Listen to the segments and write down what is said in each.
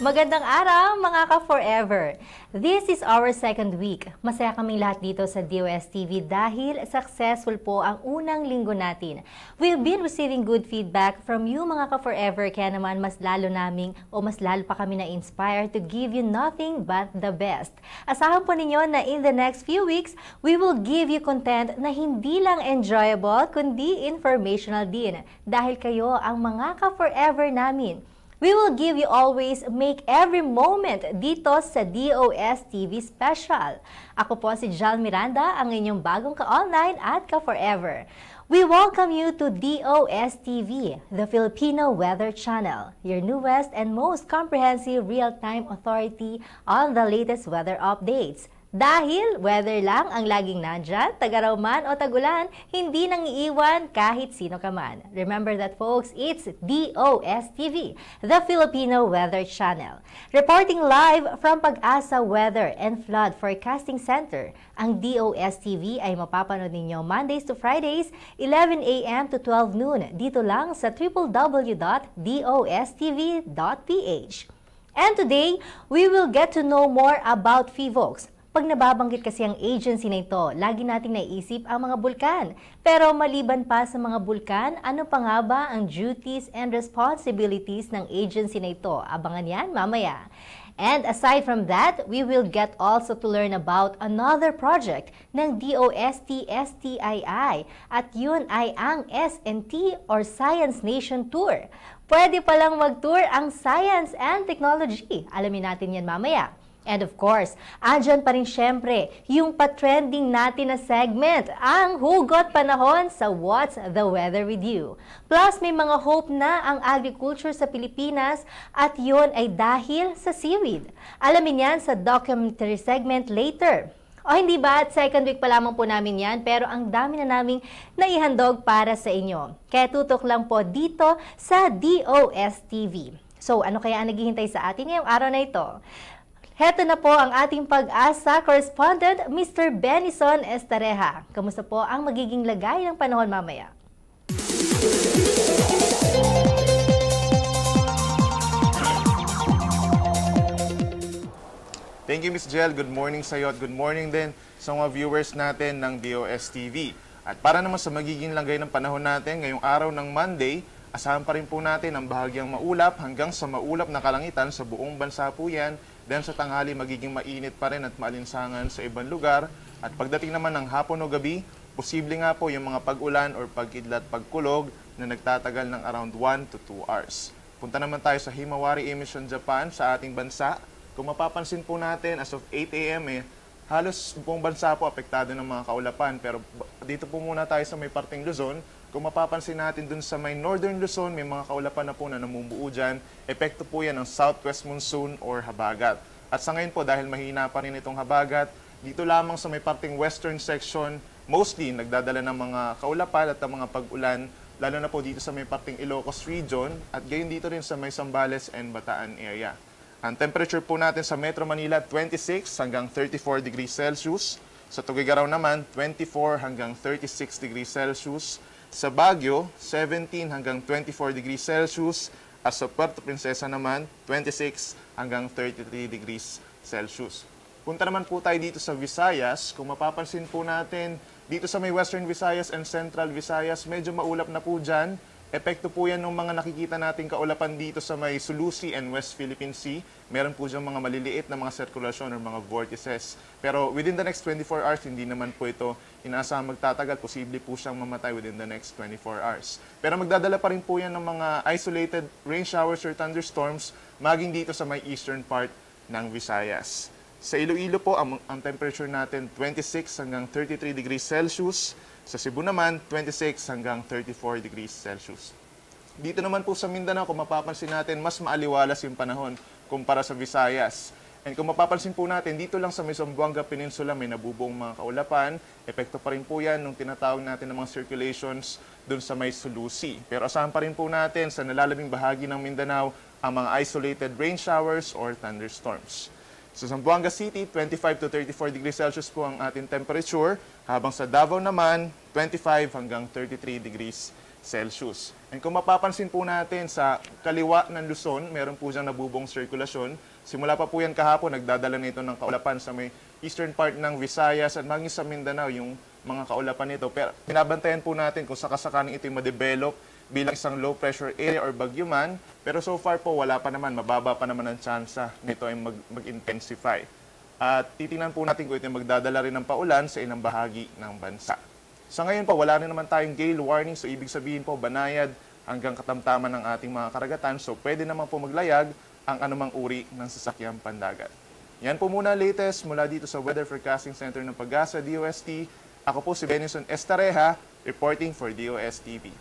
Magandang araw mga ka-forever! This is our second week. Masaya kaming lahat dito sa DOS-TV dahil successful po ang unang linggo natin. We've been receiving good feedback from you mga ka-forever, kaya naman mas lalo pa kami na-inspire to give you nothing but the best. Asahan po ninyo na in the next few weeks, we will give you content na hindi lang enjoyable kundi informational din. Dahil kayo ang mga ka-forever namin. We will give you always make every moment dito sa DOS TV Special. Ako po si Jal Miranda, ang inyong bagong ka-online at ka-forever. We welcome you to DOS TV, the Filipino Weather Channel, your newest and most comprehensive real-time authority on the latest weather updates. Dahil weather lang ang laging nandyan, tagaraw man o tagulan, hindi nang iiwan kahit sino ka man. Remember that folks, it's DOS TV, the Filipino Weather Channel. Reporting live from Pag-asa Weather and Flood Forecasting Center, ang DOS TV ay mapapanood ninyo Mondays to Fridays, 11 a.m. to 12 noon, dito lang sa www.dostv.ph. And today, we will get to know more about FIVOLCS. Pag nababanggit kasi ang agency na ito, lagi nating naisip ang mga bulkan. Pero maliban pa sa mga bulkan, ano pa nga ba ang duties and responsibilities ng agency na ito? Abangan yan mamaya. And aside from that, we will get also to learn about another project ng DOST-STII at yun ay ang SNT or Science Nation Tour. Pwede palang mag-tour ang science and technology. Alamin natin yan mamaya. And of course, andyan pa rin syempre yung pa-trending natin na segment, ang Hugot Panahon sa What's the Weather with You. Plus, may mga hope na ang agriculture sa Pilipinas at yon ay dahil sa seaweed. Alamin yan sa documentary segment later. O hindi ba, at second week pa lamang po namin yan, pero ang dami na naming naihandog para sa inyo. Kaya tutok lang po dito sa DOS TV. So, ano kaya ang naghihintay sa atin ngayong araw na ito? Heto na po ang ating Pag-asa correspondent, Mr. Benison Estareja. Kamusta po ang magiging lagay ng panahon mamaya? Thank you, Ms. Jel. Good morning sa iyo at good morning din sa mga viewers natin ng DOS TV. At para naman sa magiging lagay ng panahon natin ngayong araw ng Monday, asahan pa rin po natin ang bahagyang maulap hanggang sa maulap na kalangitan sa buong bansa po yan. Then sa tanghali magiging mainit pa rin at maalinsangan sa ibang lugar. At pagdating naman ng hapon o gabi, posible nga po yung mga pag-ulan or pag-idlat, pagkulog na nagtatagal ng around 1 to 2 hours. Punta naman tayo sa Himawari Emission Japan sa ating bansa. Kung mapapansin po natin, as of 8 a.m. Halos buong bansa po apektado ng mga kaulapan. Pero dito po muna tayo sa may parting Luzon. Kung mapapansin natin dun sa may Northern Luzon, may mga kaulapan na po na namumuo dyan. Epekto po yan ng Southwest Monsoon or habagat. At sa ngayon po, dahil mahina pa rin itong habagat, dito lamang sa may parting Western section, mostly nagdadala ng mga kaulapan at ng mga pag-ulan, lalo na po dito sa may parting Ilocos region, at gayon dito rin sa may Zambales and Bataan area. Ang temperature po natin sa Metro Manila, 26 hanggang 34 degrees Celsius. Sa Tuguegarao naman, 24 hanggang 36 degrees Celsius. Sa Baguio, 17 hanggang 24 degrees Celsius. At sa Puerto Princesa naman, 26 hanggang 33 degrees Celsius. Punta naman po tayo dito sa Visayas. Kung mapapansin po natin, dito sa may Western Visayas and Central Visayas, medyo maulap na po dyan. Epekto po yan ng mga nakikita nating kaulapan dito sa may Sulusi and West Philippine Sea. Meron po dyan mga maliliit na mga sirkulasyon or mga vortices. Pero within the next 24 hours, hindi naman po ito inaasahang magtatagal. Posible po siyang mamatay within the next 24 hours. Pero magdadala pa rin po yan ng mga isolated rain showers or thunderstorms maging dito sa may eastern part ng Visayas. Sa Iloilo po, ang temperature natin 26 hanggang 33 degrees Celsius. Sa Cebu naman, 26 hanggang 34 degrees Celsius. Dito naman po sa Mindanao, kung mapapansin natin, mas maaliwalas yung panahon kumpara sa Visayas. And kung mapapansin po natin, dito lang sa may Zamboanga Peninsula may nabubuong mga kaulapan. Epekto pa rin po yan nung tinatawag natin ng mga circulations dun sa may Sulusi. Pero asahan pa rin po natin sa nalalabing bahagi ng Mindanao ang mga isolated rain showers or thunderstorms. Sa Zamboanga City, 25 to 34 degrees Celsius po ang ating temperature, habang sa Davao naman, 25 hanggang 33 degrees Celsius. And kung mapapansin po natin sa kaliwa ng Luzon, meron po siyang nabubong sirkulasyon. Simula pa po yan kahapon, nagdadala nito ng kaulapan sa may eastern part ng Visayas at maging sa Mindanao yung mga kaulapan nito. Pero binabantayan po natin kung sakasakaling ito'y ma-develop bilang isang low pressure area or bagyo man. Pero so far po, wala pa naman, mababa pa naman ang tsansa nito ay mag-intensify. At titingnan po natin kung ito magdadala rin ng paulan sa ilang bahagi ng bansa. Sa ngayon po, wala na naman tayong gale warning. So, ibig sabihin po, banayad hanggang katamtaman ng ating mga karagatan. So, pwede naman po maglayag ang anumang uri ng sasakyang pandagat. Yan po muna latest mula dito sa Weather Forecasting Center ng Pag-asa, DOST. Ako po si Benison Estareja, reporting for DOSTV.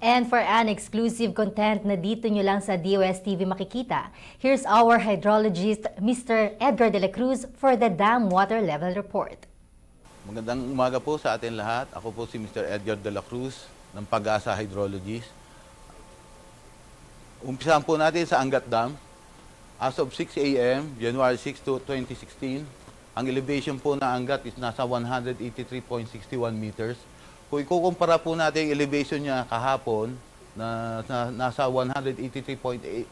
And for an exclusive content na dito nyo lang sa DOSTV makikita, here's our hydrologist, Mr. Edgar de la Cruz, for the Dam Water Level Report. Magandang umaga po sa atin lahat. Ako po si Mr. Edgar de la Cruz ng Pag-asa Hydrologist. Umpisahan po natin sa Angat Dam. As of 6 a.m., January 6 to 2016, ang elevation po na Angat is nasa 183.61 meters. Kung ikukumpara po natin yung elevation niya kahapon na nasa 183.84,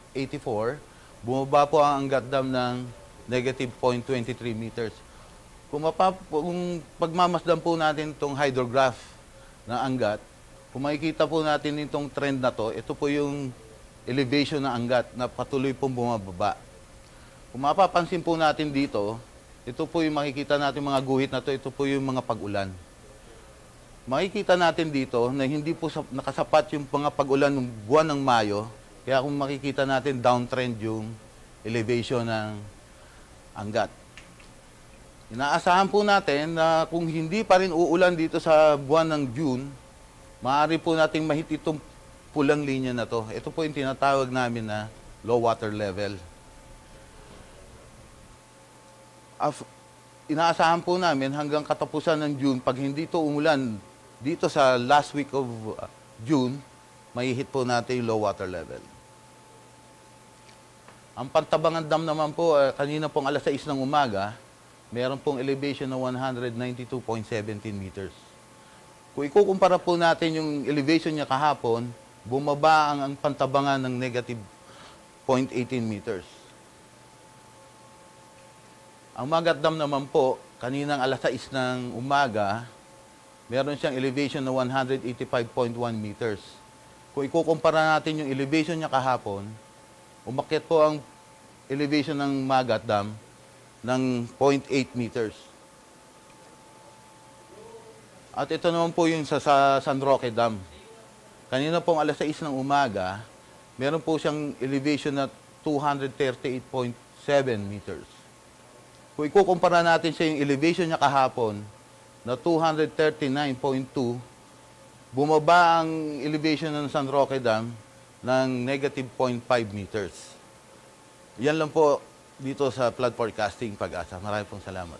bumaba po ang Angat Dam ng negative 0.23 meters. Kung pagmamasdan po natin itong hydrograph ng Angat, kung makikita po natin itong trend na to, ito po yung elevation ng Angat na patuloy pong bumababa. Kung mapapansin po natin dito, ito po yung makikita natin mga guhit na to, ito po yung mga pag-ulan. Makikita natin dito na hindi po nakasapat yung mga pag-ulan ng buwan ng Mayo. Kaya kung makikita natin downtrend yung elevation ng Angat. Inaasahan po natin na kung hindi pa rin uulan dito sa buwan ng June, maaari po nating mahit itong pulang linya na to. Ito po yung tinatawag namin na low water level. Inaasahan po namin hanggang katapusan ng June, pag hindi ito umulan dito sa last week of June, may hit po natin yung low water level. Ang Pantabangan Dam naman po, kanina pong alas 6 ng umaga, meron pong elevation na 192.17 meters. Kung ikukumpara po natin yung elevation niya kahapon, bumaba ang Pantabangan ng negative 0.18 meters. Ang Magat Dam naman po, kaninang alas 6 ng umaga, meron siyang elevation na 185.1 meters. Kung ikukumpara natin yung elevation niya kahapon, umakyat po ang elevation ng Magat Dam ng 0.8 meters. At ito naman po yung sa San Roque Dam. Kanina pong alas 6 ng umaga, meron po siyang elevation na 238.7 meters. Kung ikukumpara natin sa yung elevation niya kahapon na 239.2, bumaba ang elevation ng San Roque Dam ng negative 0.5 meters. Yan lang po dito sa flood forecasting Pag-asa. Maraming pong salamat.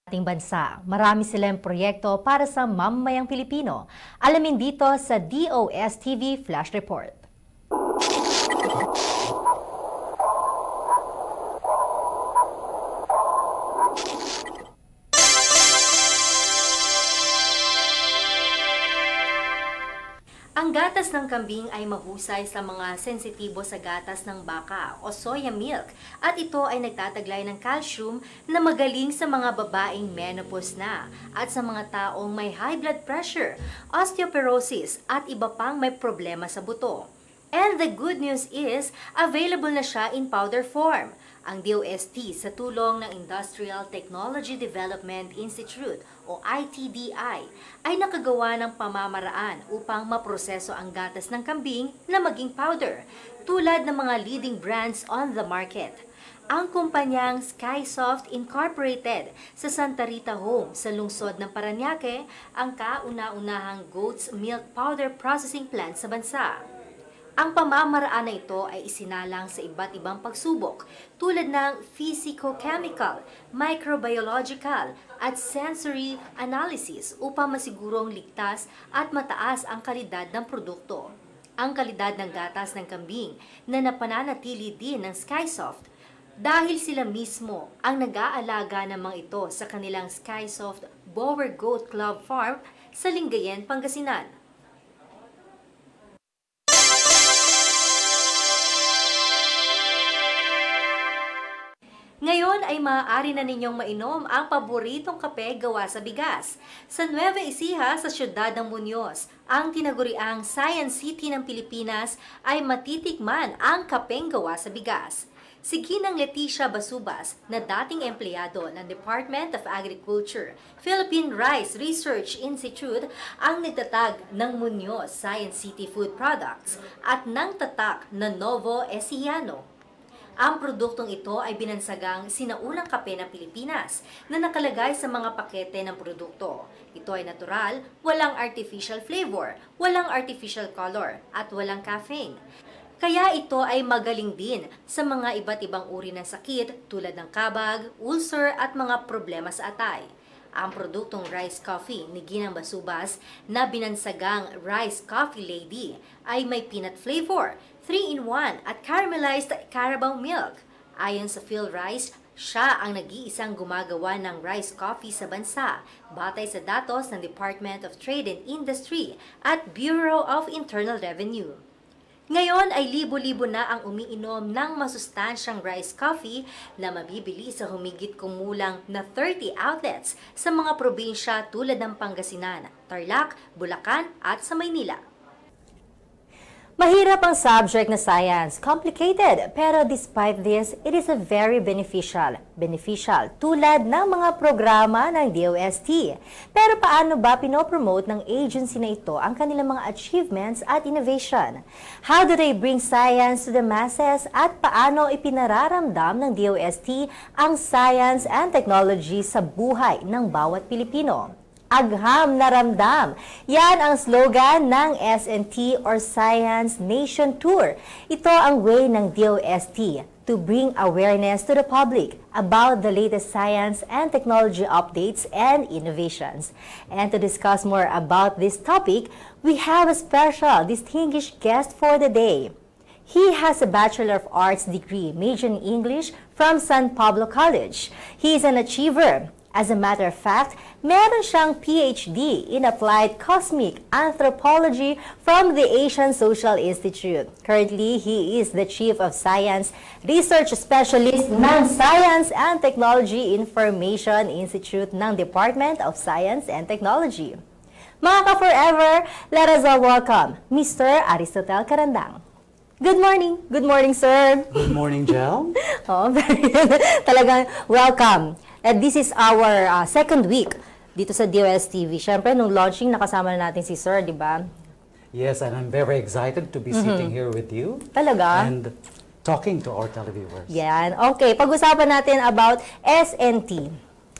Ating bansa, marami silang proyekto para sa mamamayang Pilipino. Alamin dito sa DOSTV Flash Report. Ang gatas ng kambing ay mahusay sa mga sensitibo sa gatas ng baka o soya milk at ito ay nagtataglay ng calcium na magaling sa mga babaeng menopause na at sa mga taong may high blood pressure, osteoporosis at iba pang may problema sa buto. And the good news is, available na siya in powder form. Ang DOST sa tulong ng Industrial Technology Development Institute o ITDI ay nakagawa ng pamamaraan upang maproseso ang gatas ng kambing na maging powder tulad ng mga leading brands on the market. ang kumpanyang Skysoft Incorporated sa Santa Rita Home sa lungsod ng Parañaque, ang kauna-unahang goat's milk powder processing plant sa bansa. Ang pamamaraan na ito ay isinalang sa iba't ibang pagsubok tulad ng physicochemical, microbiological at sensory analysis upang masigurong ligtas at mataas ang kalidad ng produkto. Ang kalidad ng gatas ng kambing na napananatili din ng Skysoft dahil sila mismo ang nag-aalaga ng mga ito sa kanilang Skysoft Bower Goat Club Farm sa Lingayen, Pangasinan. Ngayon ay maaari na ninyong mainom ang paboritong kape gawa sa bigas. Sa Nueva Ecija, sa siyudad ng Muñoz, ang tinaguriang Science City ng Pilipinas ay matitikman ang kapeng gawa sa bigas. Si Ginang Leticia Basubas, na dating empleyado ng Department of Agriculture, Philippine Rice Research Institute, ang nagtatag ng Muñoz Science City Food Products at ng tatak na Novo Ecijano. Ang produktong ito ay binansagang sinaunang kape ng Pilipinas na nakalagay sa mga pakete ng produkto. Ito ay natural, walang artificial flavor, walang artificial color, at walang caffeine. Kaya ito ay magaling din sa mga iba't ibang uri ng sakit tulad ng kabag, ulcer at mga problema sa atay. Ang produktong rice coffee ni Ginang Basubas na binansagang Rice Coffee Lady ay may peanut flavor, 3-in-1 at caramelized Carabao milk. Ayon sa Phil Rice, siya ang nag-iisang gumagawa ng rice coffee sa bansa, batay sa datos ng Department of Trade and Industry at Bureau of Internal Revenue. Ngayon ay libo-libo na ang umiinom ng masustansyang rice coffee na mabibili sa humigit kumulang na 30 outlets sa mga probinsya tulad ng Pangasinan, Tarlac, Bulacan at sa Maynila. Mahirap ang subject na science, complicated, pero despite this, it is a very beneficial tulad ng mga programa ng DOST. Pero paano ba pinopromote ng agency na ito ang kanilang mga achievements at innovation? How do they bring science to the masses at paano ipinararamdam ng DOST ang science and technology sa buhay ng bawat Pilipino? Agham na ramdam. Yan ang slogan ng SNT or Science Nation Tour. Ito ang way ng DOST to bring awareness to the public about the latest science and technology updates and innovations. And to discuss more about this topic, we have a special distinguished guest for the day. He has a Bachelor of Arts degree, major in English from San Pablo College. He is an achiever. As a matter of fact, meron siyang PhD in Applied Cosmic Anthropology from the Asian Social Institute. Currently, he is the Chief of Science Research Specialist ng Science and Technology Information Institute ng Department of Science and Technology. Mga ka-forever, let us all welcome Mr. Aristotel Carandang. Good morning. Good morning, sir. Good morning, Jel. Talagang welcome. And this is our second week dito sa DOST-TV. Siyempre, nung launching, nakasama na natin si Sir, di ba? Yes, and I'm very excited to be sitting here with you. Talaga? And talking to our televiewers. Yan. Okay, pag-usapan natin about SNT.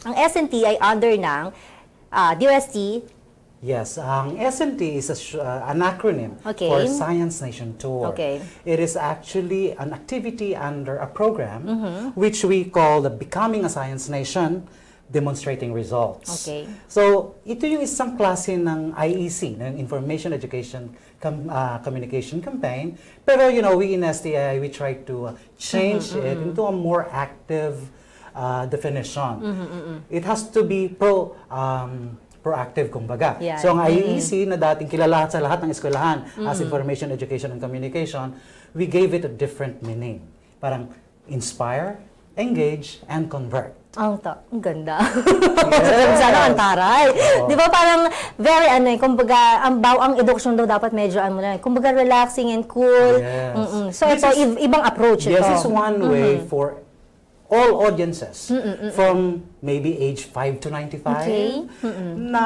Ang SNT ay under ng DOST. Yes, ang SNT is an acronym for Science Nation Tour. Okay. It is actually an activity under a program which we call the Becoming a Science Nation Demonstrating Results. Okay. So, ito yung isang klase ng IEC, ng Information Education Communication Campaign. Pero, you know, we in STI, we try to change it into a more active definition. It has to be proactive, kumbaga. Yeah. So, ang IEC na dating kilala sa lahat ng eskwelahan as Information, Education, and Communication, we gave it a different meaning. Parang inspire, engage, and convert. Ang ganda. Yes. Sana ang taray. Di ba parang very kumbaga, ang edukasyon daw dapat medyo kumbaga relaxing and cool. Yes. So, ito, ibang approach ito. Yes, it's one way for all audiences from maybe age 5 to 95 Okay. na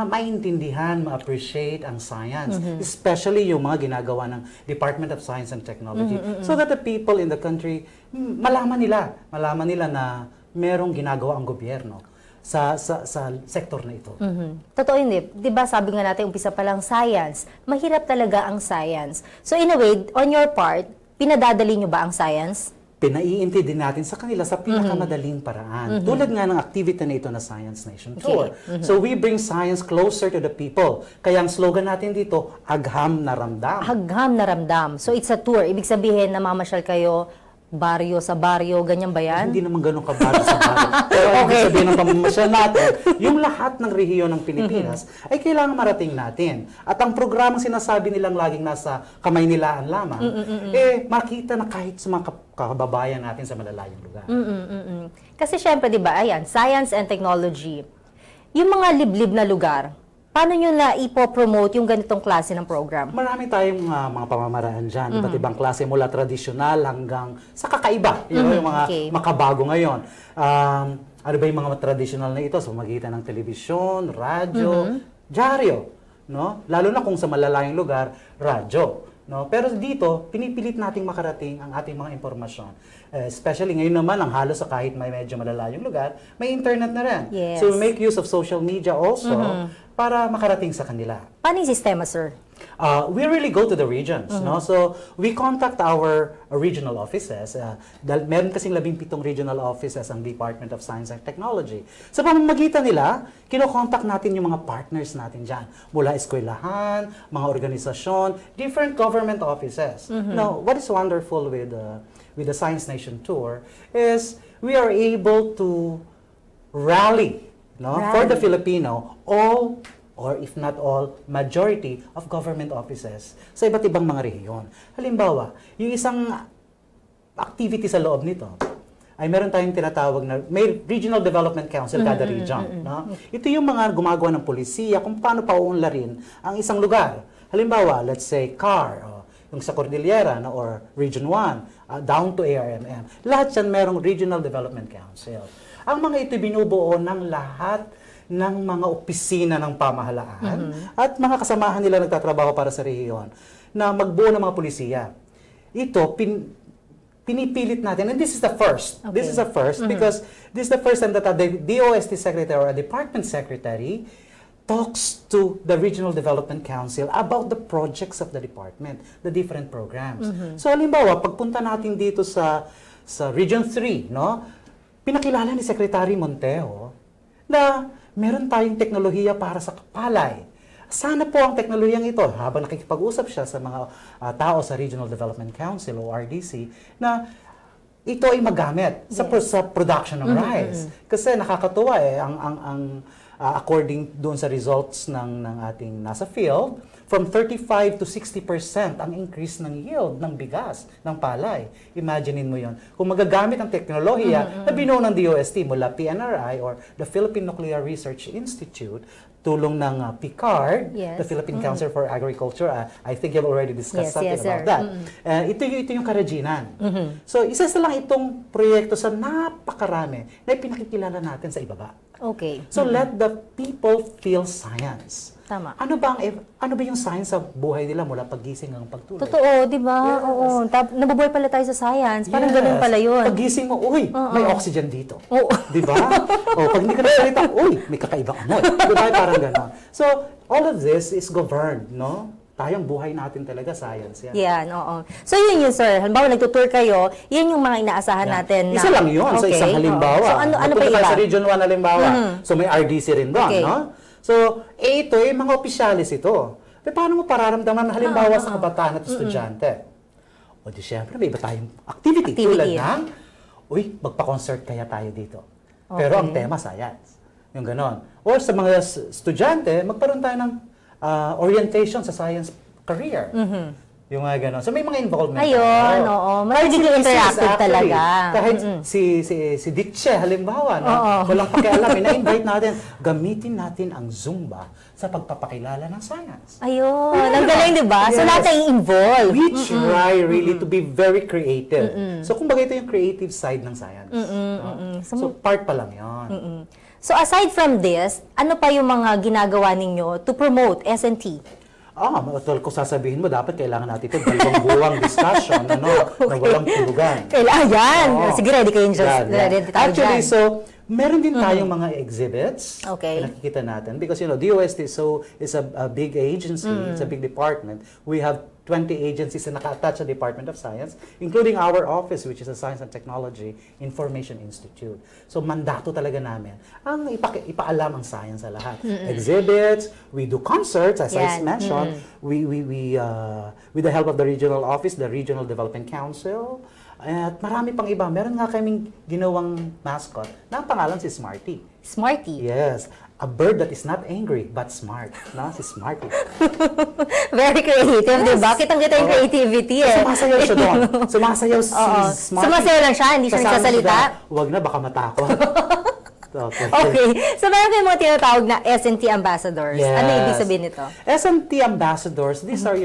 maintindihan, ma-appreciate ang science, especially yung mga ginagawa ng Department of Science and Technology, so that the people in the country malaman nila na merong ginagawa ang gobyerno sa sektor na ito. Totoo yun, 'di ba? Sabi nga natin, umpisa pa lang science. Mahirap talaga ang science. So in a way, on your part, pinadadali nyo ba ang science? Pinaiintindi natin sa kanila sa pinakamadaling paraan. Tulad nga ng activity na ito na Science Nation Tour. So we bring science closer to the people. Kaya ang slogan natin dito, Agham na Ramdam. Agham na ramdam. So it's a tour. Ibig sabihin, namamasyal kayo baryo sa baryo, ganyan ba yan? Hindi naman ganun kabado sa baryo. Pero ibig sabihin ng pamamasyal natin, yung lahat ng rehiyon ng Pilipinas ay kailangan marating natin. At ang programang sinasabi nilang laging nasa kamay nilaan lamang, makita na kahit sa mga kababayan natin sa malalayong lugar. Kasi syempre, di ba, ayan, science and technology. Yung mga liblib na lugar, paano nyo na ipopromote yung ganitong klase ng program? Marami tayong mga pamamaraan dyan. Iba't ibang klase mula tradisyonal hanggang sa kakaiba. Yung mga makabago ngayon. Ano ba yung mga tradisyonal na ito? Sa magitan ng telebisyon, radyo, dyaryo. No? Lalo na kung sa malalayong lugar, radyo. No? Pero dito, pinipilit nating makarating ang ating mga impormasyon. Especially ngayon naman, ang halos sa kahit may medyo malalayong lugar, may internet na rin. Yes. So we make use of social media also para makarating sa kanila. Paano yung sistema, sir? We really go to the regions. No? So we contact our regional offices. Dahil meron kasing 17 regional offices ang Department of Science and Technology. Sa pamamagitan nila, kinokontak natin yung mga partners natin dyan. Mula eskwelahan, mga organisasyon, different government offices. Now, what is wonderful with the Science Nation Tour is we are able to rally, for the Filipino, all or if not all, majority of government offices sa iba't ibang mga rehiyon. Halimbawa, yung isang activity sa loob nito ay meron tayong tinatawag na may Regional Development Council kada region. No? Ito yung mga gumagawa ng polisiya kung paano paunlarin ang isang lugar. Halimbawa, let's say CAR, yung sa Cordillera or Region 1, down to ARMM. Lahat yan merong Regional Development Council. Ang mga ito binubuo ng lahat ng mga opisina ng pamahalaan at mga kasamahan nila nagtatrabaho para sa rehiyon na magbuo ng mga polisiya. Ito, pinipilit natin, and this is the first. This is the first because this is the first time that a DOST secretary or a department secretary talks to the Regional Development Council about the projects of the department, the different programs. So halimbawa, pagpunta natin dito sa Region 3, pinakilala ni Secretary Monteo na meron tayong teknolohiya para sa palay. Sana po ang teknolohiyang ito, habang nakikipag-usap siya sa mga tao sa Regional Development Council o RDC, na ito ay magamit sa production ng rice. Kasi nakakatuwa according doon sa results ng ating nasa field, from 35 to 60% ang increase ng yield ng bigas, ng palay. Imaginein mo yon. Kung magagamit ang teknolohiya na binuo ng DOST mula PNRI or the Philippine Nuclear Research Institute, tulong ng PCARD, the Philippine Council for Agriculture, I think you've already discussed something about that. Ito yung karajinan. So, isa lang itong proyekto sa napakarami na ipinakikilala natin sa ibaba. Okay. So, let the people feel science. Tama. Ano ba yung science sa buhay nila mula paggising hanggang pagtulog? Totoo, di ba? Oo. Nabubuhay pala tayo sa science. Parang ganun pala yun. Pagising mo, may oxygen dito. Oo. Di ba? Pag hindi ka nasalita, may kakaibang amoy. Di ba? Parang gano'n. So, all of this is governed, Tayong buhay natin talaga, science yan. Yan, oo. So, yun sir. Halimbawa, nagtutour kayo, yan yung mga inaasahan natin na... Isa lang yun, sa isang halimbawa. So, ano pa iba? Sa Region 1 halimbawa. So, may RDC rin doon, So, ito, mga opisyalis ito. Pero paano mo pararamdaman halimbawa sa kabataan at estudyante? O di syempre, may iba tayong activity. Tulad ng, magpa-concert kaya tayo dito. Pero ang tema, science. Yung ganon. Or sa mga estudyante, magkaroon tayo ng orientation sa science career. Yung mga ganon. So may mga involvement. Ayun, oo. Magiging interactive talaga. Kahit si Ditche, halimbawa, no? Walang pakialam, na-invite natin, gamitin natin ang Zumba sa pagpapakilala ng science. Ayun, ang galing, di ba? So Yes. lahat ay involved. We try really to be very creative. So kumbaga ito yung creative side ng science. No? So part pa lang yun. So aside from this, ano pa yung mga ginagawa ninyo to promote S&T? Tol ko sasabihin mo, dapat kailangan natin ito dalawang buwang discussion, ano, na walang tulugan. Kailangan yan. Sige, ready kayo dyan. Yeah. Ready tayo Actually, dyan. so, meron din tayong mga exhibits Okay. na nakikita natin. Because, DOST is a big agency, it's a big department. We have 20 agencies na naka-attach sa Department of Science, including our office, which is the Science and Technology Information Institute. So, mandato talaga namin ang ipaalam ang science sa lahat. Exhibits, we do concerts, as I mentioned, with the help of the regional office, the Regional Development Council, at marami pang iba. Meron nga kaming ginawang mascot na ang pangalan si Smarty. Smarty. Yes. A bird that is not angry, but smart. No? Si Smarty. Very creative, di ba? Kitang-kita yung creativity eh. Sumasayaw siya doon. Sumasayaw si Smarty. Sumasayaw lang siya, hindi siya Kasama nagsasalita. Huwag na, baka matakot. Okay. So meron kayong mga tinatawag na S&T ambassadors. Yes. Ano ibig sabihin nito? S&T ambassadors, these are,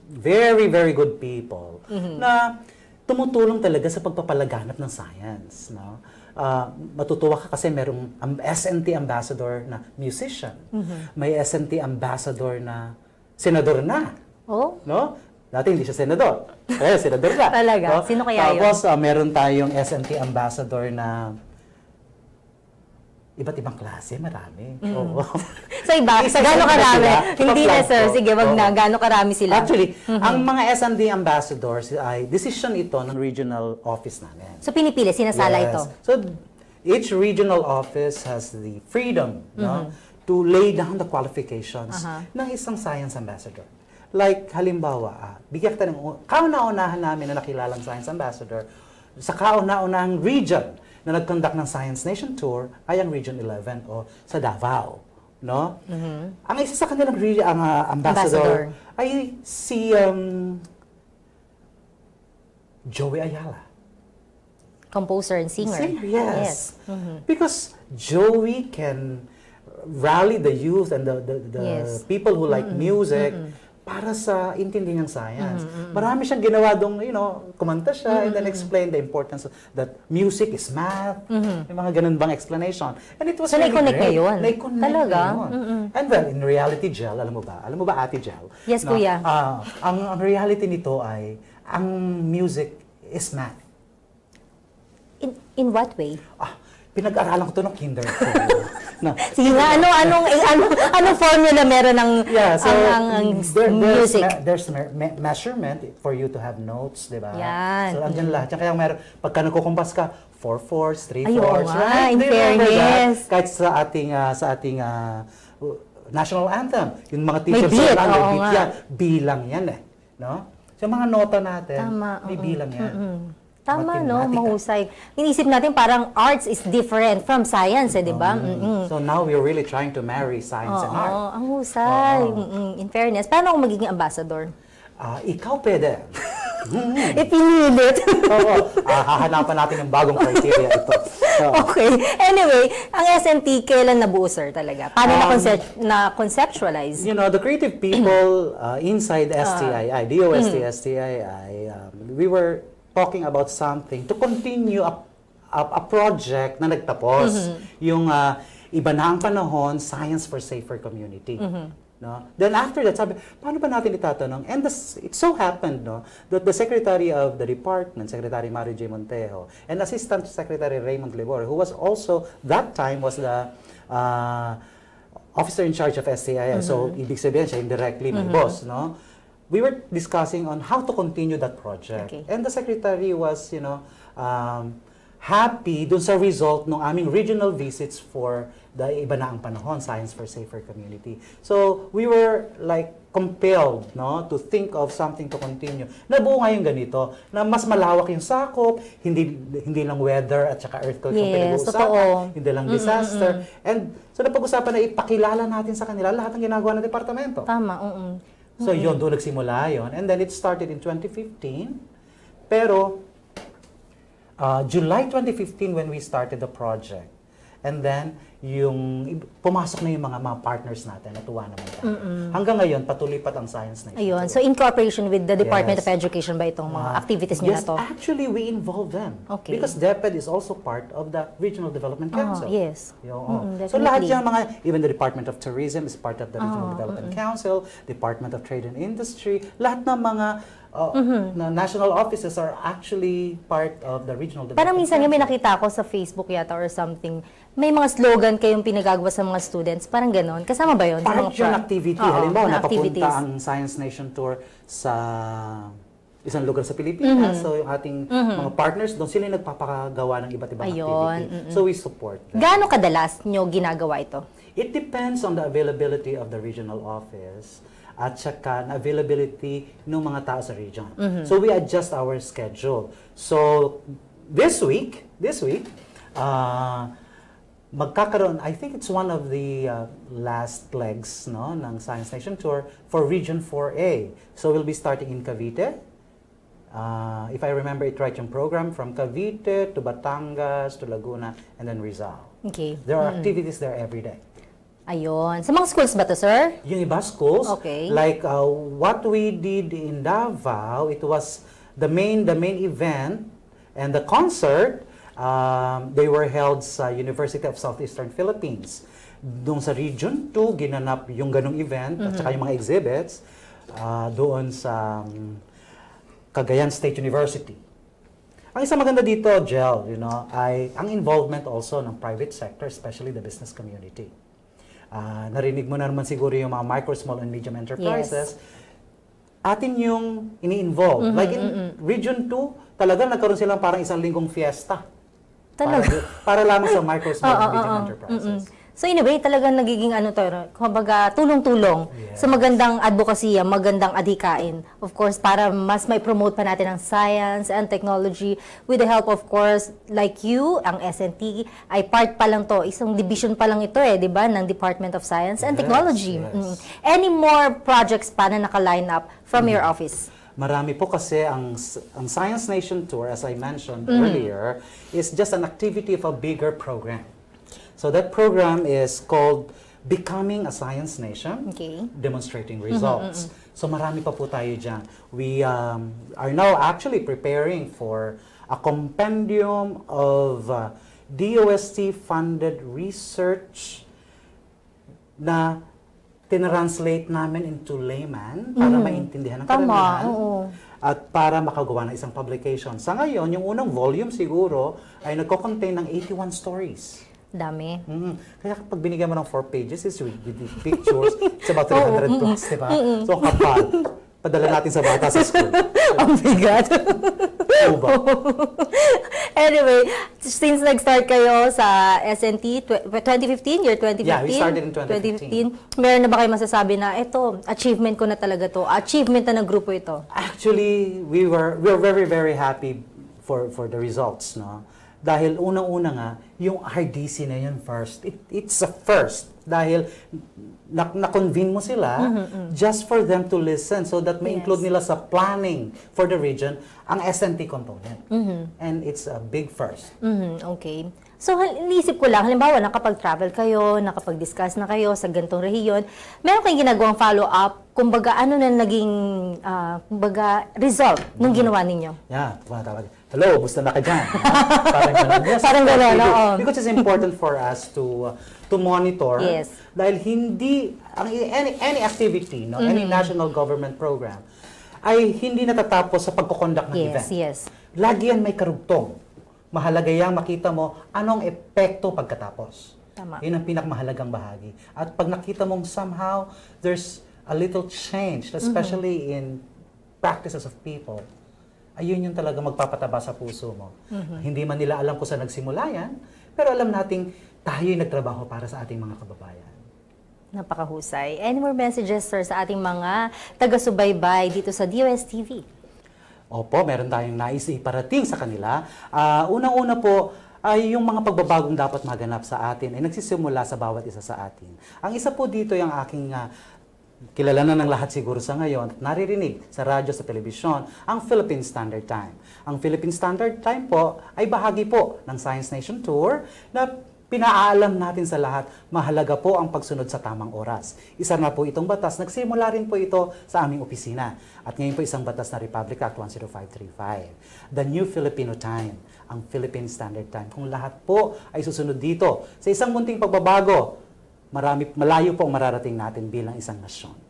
very, very good people na tumutulong talaga sa pagpapalaganap ng science. No? Matutuwa ka kasi merong S&T ambassador na musician. May S&T ambassador na senador na. Oh? No? Dati hindi siya senador. Senador na. Talaga? No? Sino kaya yun? Tapos, meron tayong S&T ambassador na iba't ibang klase, marami. Oo. So iba, Isa-isa gaano na karami? sila. Hindi na sir, sige wag na, Oo. gaano karami sila? Actually, ang mga S&D ambassadors ay decision ito ng regional office namin. So pinipili, sinasala Yes. ito? So, each regional office has the freedom to lay down the qualifications ng isang science ambassador. Like, halimbawa, bigyan kita ng kauna-unahan namin na nakilalang science ambassador sa kauna-unahang region na nag-conduct ng Science Nation Tour ay ang Region 11 o sa Davao. No? Ang isa sa kanilang ambassador ay si Joey Ayala. Composer and singer. Yes. Because Joey can rally the youth and the Yes. people who like music para sa intindihan ng science. Marami siyang ginawa dong, kumanta siya and then explain the importance that music is math. May mga ganun bang explanation. And it was So, really naikonnect great. niya yun? Naikonnect Talaga? niya yun. And well, in reality, Gel, alam mo ba? Alam mo ba, Ate Gel? Yes, Kuya. Ang reality nito ay, ang music is math. In what way? Pinag-aralan ko to ng kinder ko. No. Sige nga, anong formula meron ng music? There's measurement for you to have notes, di ba? Yan. So, andyan lahat. Kaya pagka nagkukumpas ka, 4/4, 3/4, Ayun nga, right? in Do you remember fairness. that? Kahit sa ating national anthem, yung mga May teachers beat, may oo beat nga. yan. Bilang yan eh. No? So, yung mga nota natin, Tama, may bilang yan. Tama, no? Mathematica. Mahusay. Inisip natin parang arts is different from science, di ba? So now we're really trying to marry science and art. Oo, ang husay. In fairness, paano ako magiging ambassador? Ikaw pwede. Ipinilit. Oo. Hahanapan natin yung bagong criteria ito. Okay. Anyway, ang S&T, kailan nabuo, sir, talaga? Paano na-conceptualize? The creative people inside STII, DOST STII, we were talking about something to continue a project na nagtapos. Yung iba na ang panahon, Science for Safer Community. No? Then after that, sabi, paano ba natin itatanong? And it so happened that the Secretary of the Department, Secretary Mario J. Montejo, and Assistant Secretary Raymond Libor, who was also, that time, was the officer in charge of STII. So, ibig sabihin siya, indirectly my boss. No? We were discussing on how to continue that project. Okay. And the Secretary was, happy dun sa result ng aming regional visits for the iba na ang panahon, Science for Safer Community. So, we were like compelled to think of something to continue. Nabuo nga yung ganito, na mas malawak yung sakop, hindi lang weather at saka earthquake yung pinag-uusapan, hindi lang disaster. And so napag-usapan na ipakilala natin sa kanila lahat ng ginagawa ng departamento. Tama, So yun, doon nagsimula yun. And then it started in 2015. Pero July 2015 when we started the project. And then, pumasok na yung mga partners natin, natuwa naman tayo. Hanggang ngayon, patuloy pa ang Science Nation. Ayun. So, in cooperation with the Department Yes. of Education ba itong mga activities nyo Yes, na to? actually, we involve them. Okay. Because DepEd is also part of the Regional Development Council. Yes. So lahat definitely. yung mga, even the Department of Tourism is part of the Regional Development Council, Department of Trade and Industry, lahat ng mga na national offices are actually part of the Regional Development Parang minsan nga may Council. nakita ako sa Facebook yata or something, may mga slogan kayong pinagagawa sa mga students, parang ganon. Kasama ba yun? Sa Part mga yung activity. Oo, Halimbawa, na napapunta activities. ang Science Nation Tour sa isang lugar sa Pilipinas. So, yung ating mga partners doon, sila yung nagpapagawa ng iba't ibang Ayun, activity. So, we support them. Gaano kadalas nyo ginagawa ito? It depends on the availability of the regional office at saka na availability ng mga tao sa region. So, we adjust our schedule. So, this week, magkakaroon, I think it's one of the last legs ng Science Nation Tour for Region 4A. So we'll be starting in Cavite. If I remember it right, yung program from Cavite to Batangas to Laguna and then Rizal. Okay. There are activities there every day. Ayun. Sa mga schools ba to, sir? Yung iba schools, Okay. like what we did in Davao, it was the main event and the concert. They were held sa University of Southeastern Philippines. Doon sa Region 2, ginanap yung ganong event at saka yung mga exhibits doon sa Cagayan State University. Ang isang maganda dito, Jel, ay ang involvement also ng private sector, especially the business community. Narinig mo na naman siguro yung mga micro, small, and medium enterprises. Atin yung ini-involve. Like in Region 2, talaga nagkaroon silang parang isang linggong fiesta. Talaga? Para lamang sa micro, small, and medium enterprises. So in a way, talagang nagiging kumbaga tulong-tulong sa magandang advocacy, magandang adhikain. Of course, para mas may promote pa natin ang science and technology with the help, of course, like you, ang SNT, ay part pa lang to. Isang division pa lang ito di ba, ng Department of Science and Technology. Yes. Any more projects pa na naka-line up from your office? Marami po kasi ang Science Nation Tour, as I mentioned earlier, is just an activity of a bigger program. So that program is called Becoming a Science Nation, Okay. Demonstrating Results. So marami pa po tayo dyan. We are now actually preparing for a compendium of DOST-funded research na tinranslate namin into layman para maintindihan ng Tama, karamihan oo. at para makagawa ng isang publication. Sa ngayon, yung unang volume siguro ay nagko-contain ng 81 stories. Dami. Kaya kapag binigyan mo ng 4 pages, is with the pictures, it's about 300 plus, di ba? So kapal, padala natin sa bata sa school. Ang bigat. Oo ba? Anyway, since nag-start kayo sa SNT 2015, year 2015? Yeah, we started in 2015. Meron na ba kayo masasabi na ito, achievement ko na talaga to, achievement na ng grupo ito? Actually, we're very, very happy for the results, no? Dahil unang-una nga, yung RDC na yun first. It's a first. Dahil na-convene mo sila just for them to listen so that may include nila sa planning for the region ang SNT component. And it's a big first. Okay. So, iniisip ko lang, halimbawa, nakapag-travel kayo, nakapag-discuss na kayo sa gantong rehiyon, meron kayong ginagawang follow-up, kumbaga, ano na naging, result nung ginawa ninyo? Yeah, tumatawag. Hello, busta na ka dyan? Parang gano'n. Yes, Parang of course gano'n, we do. oo. Because it's important for us to monitor. Yes. Dahil hindi, any activity, no, any national government program, ay hindi natatapos sa pagkoconduct ng event. Yes. Lagi yan may karugtong. Mahalaga yang makita mo anong epekto pagkatapos. Tama. Yun ang pinakamahalagang bahagi. At pag nakita mong somehow there's a little change, especially in practices of people, ayun yung talaga magpapataba sa puso mo. Hindi man nila alam kung saan nagsimula yan, pero alam nating tayo'y nagtrabaho para sa ating mga kababayan. Napakahusay. Any more messages, sir, sa ating mga taga-subaybay dito sa DOSTV? Opo, meron tayong nais iparating sa kanila. Unang-una po ay yung mga pagbabagong dapat maganap sa atin ay nagsisimula sa bawat isa sa atin. Ang isa po dito yung aking kilala na ng lahat siguro sa ngayon at naririnig sa radyo, sa telebisyon, ang Philippine Standard Time. Ang Philippine Standard Time po ay bahagi po ng Science Nation Tour na pinaalam natin sa lahat, mahalaga po ang pagsunod sa tamang oras. Isa na po itong batas, nagsimula rin po ito sa aming opisina. At ngayon po isang batas na Republic Act 10535. The New Filipino Time, ang Philippine Standard Time. Kung lahat po ay susunod dito sa isang munting pagbabago, malayo po ang mararating natin bilang isang nasyon.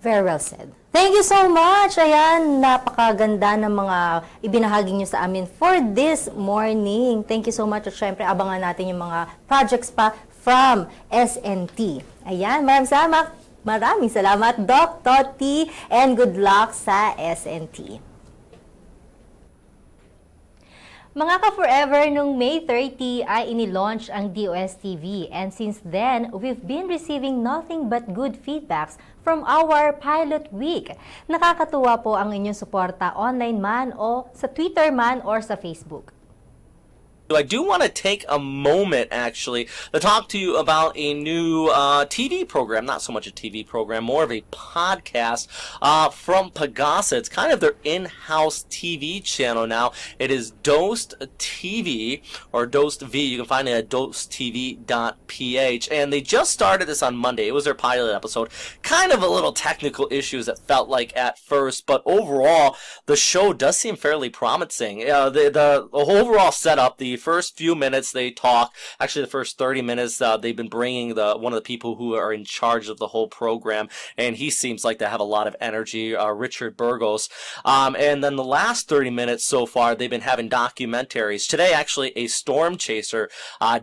Very well said. Thank you so much. Ayan, napakaganda ng mga ibinahagi nyo sa amin for this morning. Thank you so much. At syempre, abangan natin yung mga projects pa from SNT. Ayan, maraming salamat, Doc Toti, and good luck sa SNT. Mga ka-forever, nung May 30 ay inilaunch ang DOSTV, and since then, we've been receiving nothing but good feedbacks from our pilot week. Nakakatuwa po ang inyong suporta online man o sa Twitter man or sa Facebook. I do want to take a moment, actually, to talk to you about a new TV program. Not so much a TV program, more of a podcast from Pagasa. It's kind of their in-house TV channel now. It is Dosed TV, or Dosed V. You can find it at dostv.ph. And they just started this on Monday. It was their pilot episode. Kind of a little technical issues, it felt like at first, but overall, the show does seem fairly promising. The overall setup, the first few minutes they talk, actually the first 30 minutes, they've been bringing one of the people who are in charge of the whole program, and he seems like to have a lot of energy, Richard Burgos. And then the last 30 minutes so far, they've been having documentaries. Today, actually, a Storm Chaser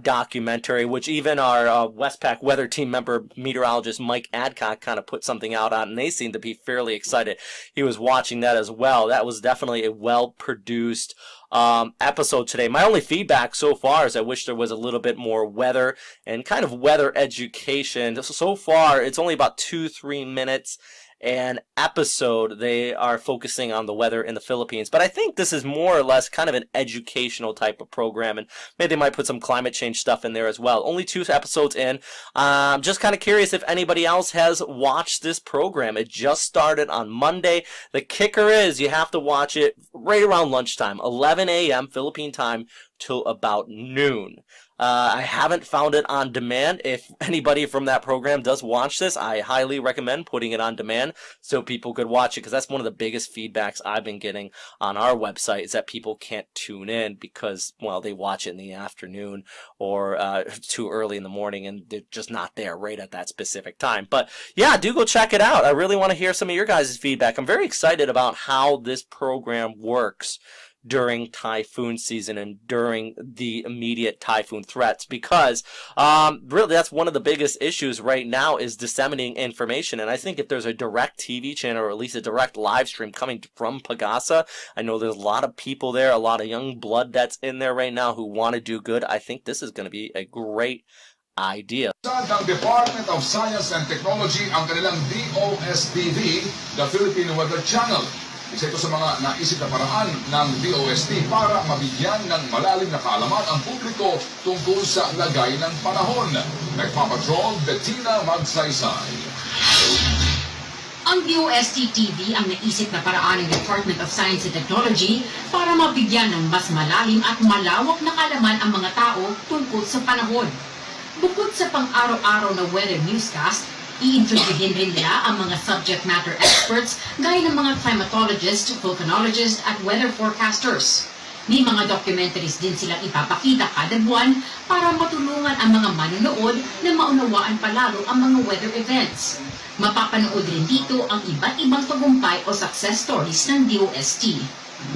documentary, which even our Westpac weather team member, meteorologist Mike Adcock, kind of put something out on, and they seem to be fairly excited. He was watching that as well. That was definitely a well-produced episode today. My only feedback so far is I wish there was a little bit more weather and kind of weather education. So far, it's only about 2-3 minutes an episode. They are focusing on the weather in the Philippines, but I think this is more or less kind of an educational type of program, and maybe they might put some climate change stuff in there as well. Only 2 episodes in. Just kind of curious if anybody else has watched this program. It just started on Monday. The kicker is you have to watch it right around lunchtime, 11 a.m. Philippine time till about noon. I haven't found it on demand. If anybody from that program does watch this, I highly recommend putting it on demand so people could watch it, because that's one of the biggest feedbacks I've been getting on our website is that people can't tune in because, well, they watch it in the afternoon or too early in the morning and they're just not there right at that specific time. But yeah, do go check it out. I really want to hear some of your guys' feedback. I'm very excited about how this program works during typhoon season and during the immediate typhoon threats, because really that's one of the biggest issues right now is disseminating information. And I think if there's a direct TV channel or at least a direct live stream coming from Pagasa, I know there's a lot of people there, a lot of young blood that's in there right now who want to do good. I think this is going to be a great idea. Ng Department of Science and Technology ang kanilang DOSTV, the Philippine Weather Channel. Isa ito sa mga naisip na paraan ng DOST para mabigyan ng malalim na kaalaman ang publiko tungkol sa lagay ng panahon. Nagpapatrol, Bettina Magsaysay. Ang DOST-TV ang naisip na paraan ng Department of Science and Technology para mabigyan ng mas malalim at malawak na kaalaman ang mga tao tungkol sa panahon. Bukod sa pang-araw-araw na weather newscast, i-introduhin rin nila ang mga subject matter experts gaya ng mga climatologists, volcanologists at weather forecasters. May mga documentaries din silang ipapakita kada buwan para matulungan ang mga manonood na maunawaan palalo ang mga weather events. Mapapanood rin dito ang iba't ibang tagumpay o success stories ng DOST.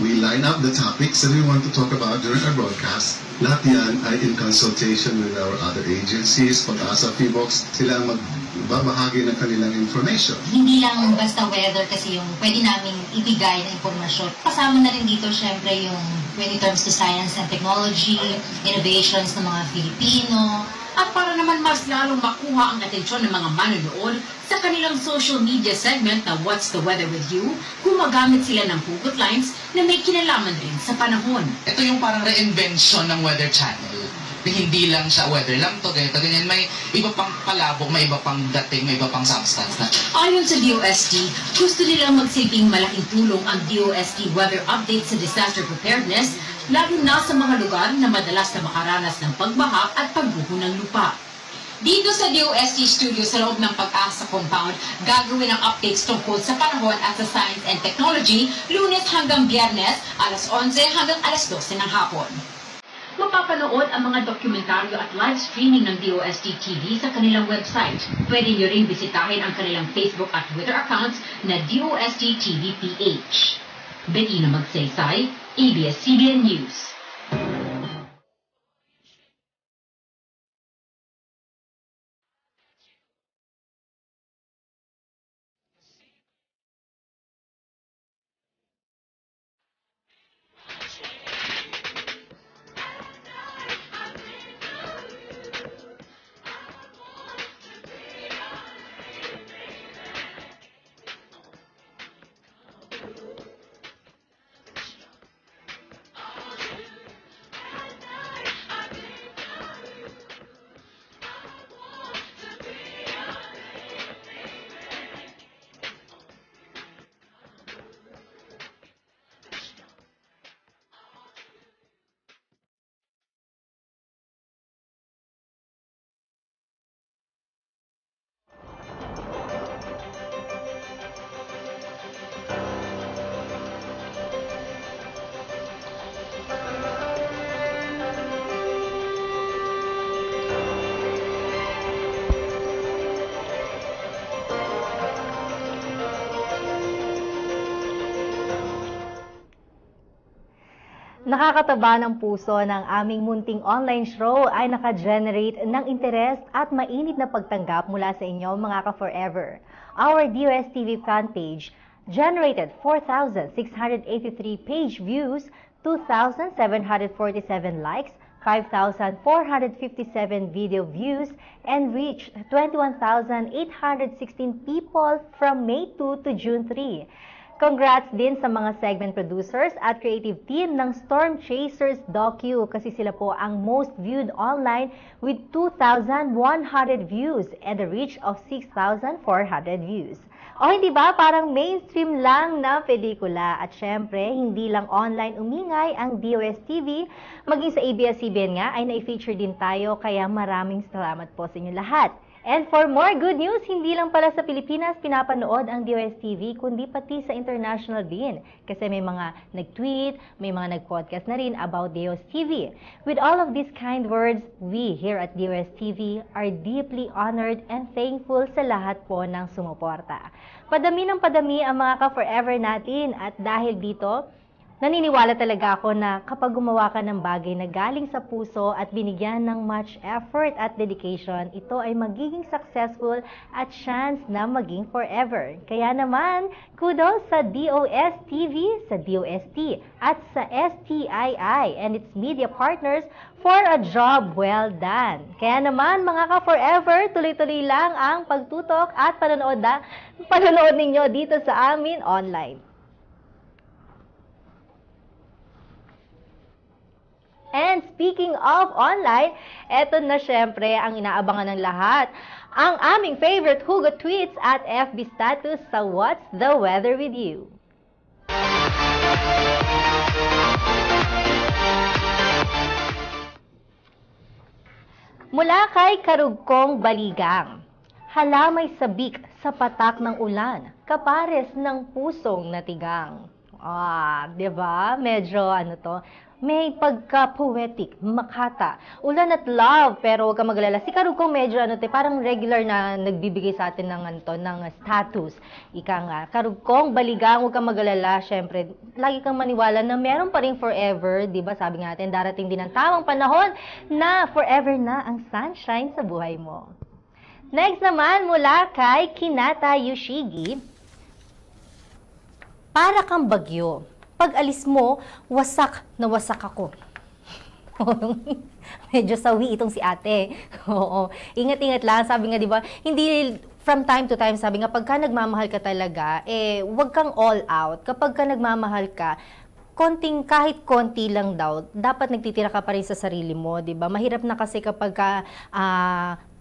We line up the topics that we want to talk about during our broadcast. Lahat yan ay in consultation with our other agencies, Pag-asa, PBOX, sila magbabahagi ng kanilang information. Hindi lang basta weather kasi yung pwede naming ibigay na impormasyon. Kasama na rin dito syempre yung when it comes to science and technology, innovations ng mga Filipino. At para naman mas lalong makuha ang atensyon ng mga manonood sa kanilang social media segment na What's the Weather with You, gumagamit sila ng hugot lines na may kinalaman rin sa panahon. Ito yung parang reinvention ng Weather Channel. hindi lang siya weather lang to, ganito, ganyan. May iba pang palabok, may iba pang dating, may iba pang substance na. Ayon sa DOST, gusto nilang magsilbing malaking tulong ang DOST weather update sa disaster preparedness, lalo na sa mga lugar na madalas na makaranas ng pagbaha at pagguho ng lupa. Dito sa DOST studio sa loob ng Pag-asa compound, gagawin ang updates tungkol sa panahon at sa science and technology, Lunes hanggang Biyernes, alas 11 hanggang alas 12 ng hapon. Mapapanood ang mga dokumentaryo at live streaming ng DOST TV sa kanilang website. Pwede nyo rin bisitahin ang kanilang Facebook at Twitter accounts na DOST TV PH. Bettina Magsaysay, ABS-CBN News. Nakakataba ng puso ng aming munting online show ay naka-generate ng interest at mainit na pagtanggap mula sa inyo mga ka-forever. Our DOSTV fan page generated 4,683 page views, 2,747 likes, 5,457 video views, and reached 21,816 people from May 2 to June 3. Congrats din sa mga segment producers at creative team ng Storm Chasers Docu kasi sila po ang most viewed online with 2,100 views and a reach of 6,400 views. O hindi ba parang mainstream lang na pelikula at syempre hindi lang online umingay ang DOSTV, maging sa ABS-CBN nga ay na-feature din tayo kaya maraming salamat po sa inyo lahat. And for more good news, hindi lang pala sa Pilipinas pinapanood ang DOSTV, kundi pati sa international din. Kasi may mga nag-tweet, may mga nag-podcast na rin about DOSTV. With all of these kind words, we here at DOSTV are deeply honored and thankful sa lahat po ng sumuporta. Padami ng padami ang mga ka-forever natin at dahil dito, naniniwala talaga ako na kapag gumawa ka ng bagay na galing sa puso at binigyan ng much effort at dedication, ito ay magiging successful at chance na maging forever. Kaya naman, kudos sa DOSTV, sa DOST, at sa STII and its media partners for a job well done. Kaya naman, mga ka-forever, tuloy-tuloy lang ang pagtutok at panonood ninyo dito sa amin online. And speaking of online, eto na syempre ang inaabangan ng lahat. Ang aming favorite hugot tweets at FB status sa What's the Weather with You. Mula kay Karugkong Baligang. Hala may sabik sa patak ng ulan, kapares ng pusong natigang. Diba? Medyo may pagka-poetic, makata, ulan at love, pero huwag kang magalala. Si Karugkong medyo parang regular na nagbibigay sa atin ng status. Ika nga, Karugkong Baligang, huwag kang magalala. Syempre, lagi kang maniwala na meron pa rin forever, di ba? Sabi nga natin, darating din ang tamang panahon na forever na ang sunshine sa buhay mo. Next naman, mula kay Kinata Yoshigi, para kang bagyo. Pag alis mo, wasak na wasak ako. Medyo sawi itong si ate. Oo. Ingat-ingat lang. Sabi nga, di ba, hindi from time to time, sabi nga, pagka nagmamahal ka talaga, wag kang all out. Kapag ka nagmamahal ka, kahit konti lang daw, dapat nagtitira ka pa rin sa sarili mo, 'di ba? Mahirap na kasi kapag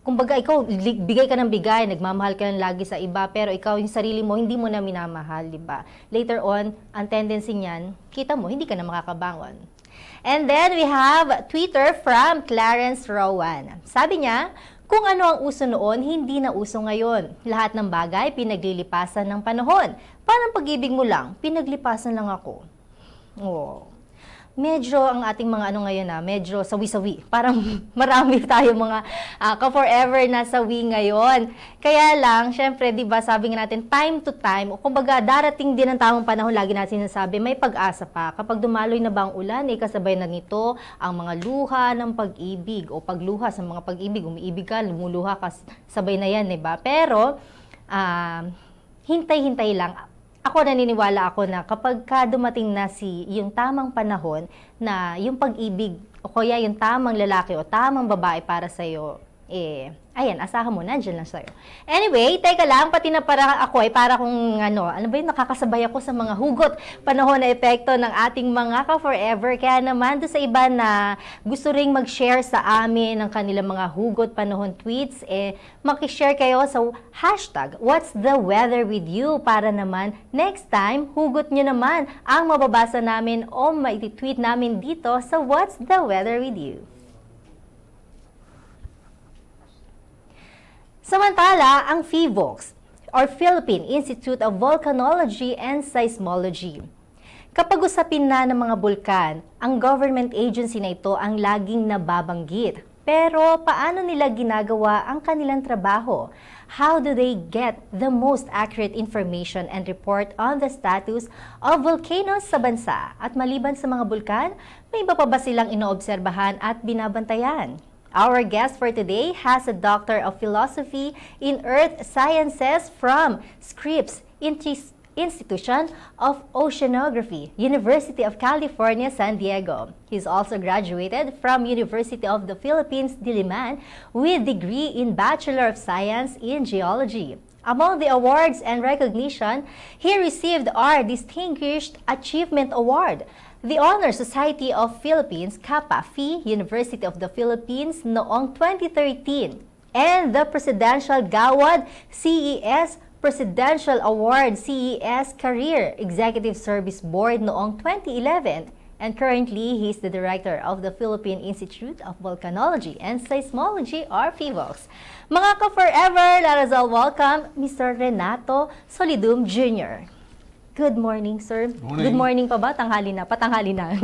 kumbaga ikaw bigay ka ng bigay, nagmamahal ka lang lagi sa iba, pero ikaw yung sarili mo hindi mo na minamahal, 'di ba? Later on, ang tendency niyan, kita mo hindi ka na makakabangon. And then we have Twitter from Clarence Rowan. Sabi niya, kung ano ang uso noon, hindi na uso ngayon. Lahat ng bagay pinaglilipasan ng panahon. Parang pag-ibig mo lang, pinaglipasan lang ako. Oh. Medyo ang ating mga ngayon medyo sawi-sawi. Parang marami tayo mga ka-forever na sawi ngayon. Kaya lang, syempre, 'di ba, sabi nga natin time to time, o kumbaga darating din ang tamang panahon, lagi natin sinasabi, may pag-asa pa. Kapag dumaloy na ba ang ulan, kasabay na nito ang mga luha ng pag-ibig o pagluha sa mga pag-ibig. Umiibig ka, lumuluha ka, sabay na 'yan, 'di ba? Pero hintay-hintay lang. Ako naniniwala ako na kapag dumating na yung tamang panahon na yung pag-ibig o kaya yung tamang lalaki o tamang babae para sa'yo, ayan, asahan mo, nandyan lang sa'yo. Anyway, teka lang, pati na para kung ano ba yung nakakasabay ako sa mga hugot panahon na epekto ng ating mga ka-forever. Kaya naman, doon sa iba na gusto ring mag-share sa amin ng kanilang mga hugot panahon tweets, makishare kayo sa hashtag What's the Weather With You para naman next time, hugot nyo naman ang mababasa namin o maiti-tweet namin dito sa What's the Weather With You. Samantala, ang PHIVOLCS, or Philippine Institute of Volcanology and Seismology. Kapag usapin na ng mga bulkan, ang government agency na ito ang laging nababanggit. Pero paano nila ginagawa ang kanilang trabaho? How do they get the most accurate information and report on the status of volcanoes sa bansa? At maliban sa mga bulkan, may iba pa ba silang inoobserbahan at binabantayan? Our guest for today has a Doctor of Philosophy in Earth Sciences from Scripps Institution of Oceanography, University of California, San Diego. He's also graduated from University of the Philippines, Diliman, with degree in Bachelor of Science in Geology. Among the awards and recognition, he received our Distinguished Achievement Award, the Honor Society of Philippines, Kappa Phi, University of the Philippines noong 2013, and the Presidential Gawad CES Presidential Award CES Career Executive Service Board noong 2011. And currently, he's the director of the Philippine Institute of Volcanology and Seismology, or PHIVOLCS. Mga ka-forever, let us all welcome Mr. Renato Solidum Jr. Good morning, sir. Morning. Good morning pa ba? Tanghali na. Patanghali na.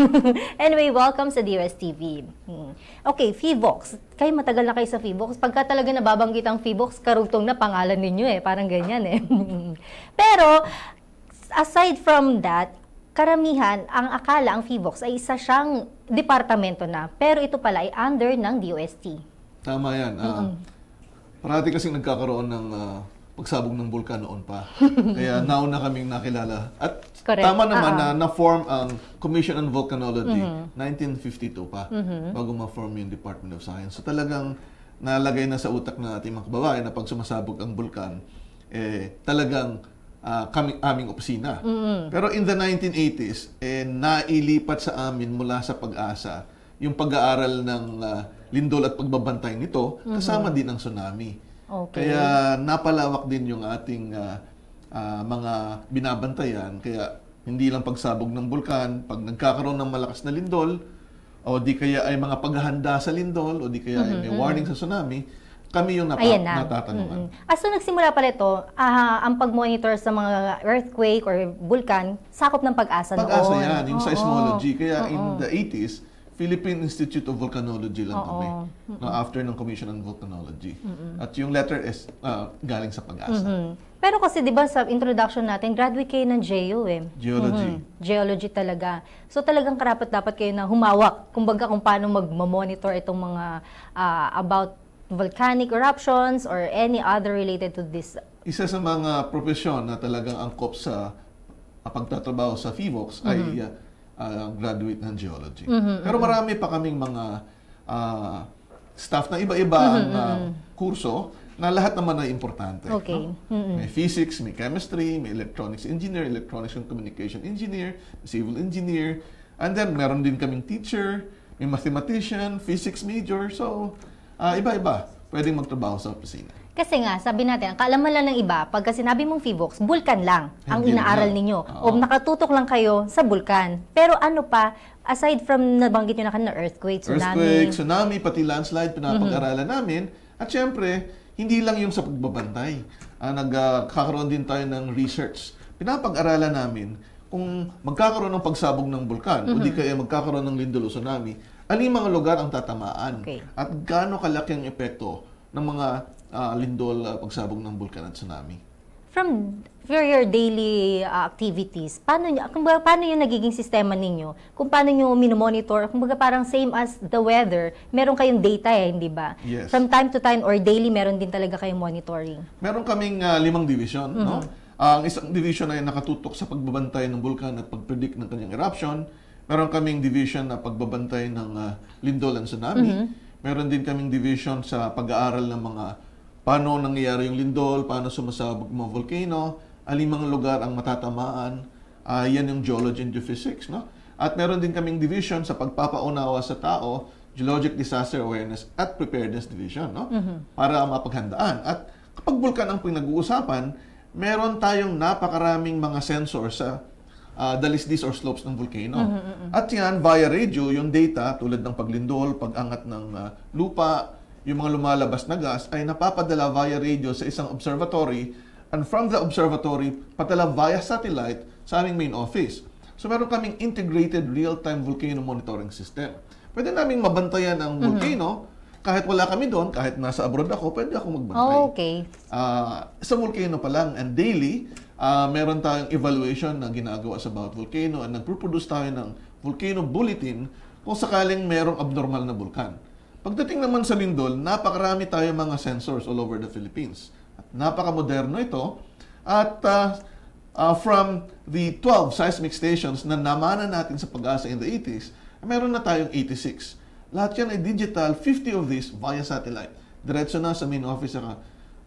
Anyway, welcome sa DOSTV. Okay, PHIVOLCS. Kayo matagal na kayo sa PHIVOLCS. Pagka talaga nababanggit ang PHIVOLCS, karugtong na pangalan ninyo Parang ganyan Pero, aside from that, karamihan, ang akala ang PHIVOLCS ay isa siyang departamento na. Pero ito pala ay under ng DOST. Tama yan. Parati kasing nagkakaroon ng pagsabog ng bulkan noon pa. Kaya nauna kaming nakilala. At correct. Tama naman na na-form ang Commission on Volcanology 1952 pa bago ma-form yung Department of Science. So talagang nalagay na sa utak ng ating mga kababayan na pag sumasabog ang bulkan, talagang aming opisina. Pero in the 1980s, nailipat sa amin mula sa Pag-asa yung pag-aaral ng lindol at pagbabantay nito, kasama din ang tsunami. Okay. Kaya napalawak din yung ating mga binabantayan. Kaya hindi lang pagsabog ng bulkan, pag nagkakaroon ng malakas na lindol, o di kaya ay mga paghahanda sa lindol, o di kaya ay may warning sa tsunami, kami yung natatanungan. So nagsimula pala ito, ang pag-monitor sa mga earthquake or bulkan, sakop ng Pag-asa noon. Pag-asa yan, yung seismology. Kaya in the 80s, Philippine Institute of Volcanology lang kami. After ng Commission on Volcanology. At yung letter S, galing sa Pag-asa. Pero kasi di ba sa introduction natin, graduate kayo ng GEO Geology. Geology talaga. So talagang karapat-dapat kayo na humawak. Kumbaga kung paano mag-monitor itong mga about volcanic eruptions or any other related to this. Isa sa mga profesyon na talagang angkop sa pagtatrabaho sa PHIVOLCS ay graduate ng geology. Pero marami pa kaming mga staff na iba-iba ang kurso. na lahat naman ay importante. Okay. No? May physics, may chemistry, may electronics engineer, electronics and communication engineer, civil engineer, and then meron din kaming teacher, may mathematician, physics major, so iba-iba pwedeng magtrabaho sa opisina. Kasi nga, sabi natin, ang kaalaman lang ng iba, pagka sinabi mong PHIVOLCS, bulkan lang ang Hindi inaaral lang. ninyo. Oo. O nakatutok lang kayo sa bulkan. Pero ano pa, aside from nabanggit nyo na kanina, earthquake, Tsunami, pati landslide, pinapag-aralan namin. At syempre, hindi lang yung sa pagbabantay. Nagkakaroon din tayo ng research. Pinapag-aralan namin kung magkakaroon ng pagsabog ng bulkan o di kaya magkakaroon ng lindol o tsunami, alin mga lugar ang tatamaan at gaano kalaki ang epekto ng mga lindol, pagsabog ng bulkan at tsunami. From your daily activities, paano yung nagiging sistema ninyo? Kung paano nyo minomonitor? Kumbaga parang same as the weather, meron kayong data hindi ba? Yes. From time to time or daily, meron din talaga kayong monitoring? Meron kaming 5 division. No? Ang isang division ay nakatutok sa pagbabantay ng bulkan at pag-predict ng kanyang eruption. Meron kaming division na pagbabantay ng lindol at tsunami. Meron din kaming division sa pag-aaral ng mga paano nangyayari yung lindol, paano sumasabog mga volcano, alin mga lugar ang matatamaan. Yan yung geology and geophysics. No? At meron din kaming division sa pagpapaunawa sa tao, geologic disaster awareness at preparedness division. No? Para mapaghandaan. At kapag bulkan ang pinag-uusapan, meron tayong napakaraming mga sensors sa dalisdis or slopes ng volcano. At yan, via radio, yung data tulad ng paglindol, pag-angat ng lupa, yung mga lumalabas na gas ay napapadala via radio sa isang observatory, and from the observatory, padala via satellite sa aming main office. So meron kaming integrated real-time volcano monitoring system. Pwede naming mabantayan ang volcano, kahit wala kami doon, kahit nasa abroad ako, pwede ako magbantay. Oh, okay. Sa volcano pa lang, and daily, meron tayong evaluation na ginagawa sa bawat volcano, and nagproduce tayo ng volcano bulletin kung sakaling merong abnormal na bulkan. Pagdating naman sa lindol, napakarami tayo mga sensors all over the Philippines. At napakamoderno ito. At from the 12 seismic stations na namana natin sa Pag-asa in the 80s, meron na tayong 86. Lahat yan ay digital, 50 of these via satellite. Diretso na sa main office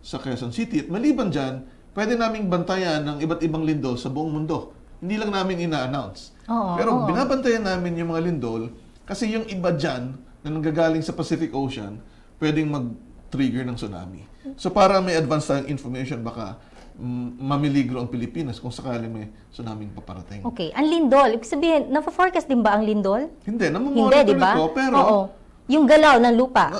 sa Quezon City. At maliban dyan, pwede naming bantayan ng iba't ibang lindol sa buong mundo. Hindi lang namin ina-announce. Pero binabantayan namin yung mga lindol kasi yung iba dyan na nanggagaling sa Pacific Ocean, pwedeng mag-trigger ng tsunami. So para may advance tayong information, baka mamiligro ang Pilipinas kung sakaling may tsunami paparating. Okay. Ang lindol, ibig sabihin, na-forecast din ba ang lindol? Hindi, namamonitor diba? ito, pero yung galaw ng lupa.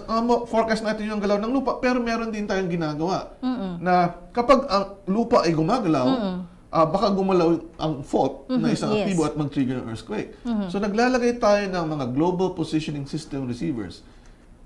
Forecast natin yung galaw ng lupa, pero meron din tayong ginagawa na kapag ang lupa ay gumagalaw, baka gumalaw ang fault na isang aktibo at mag-trigger ng earthquake. So naglalagay tayo ng mga global positioning system receivers.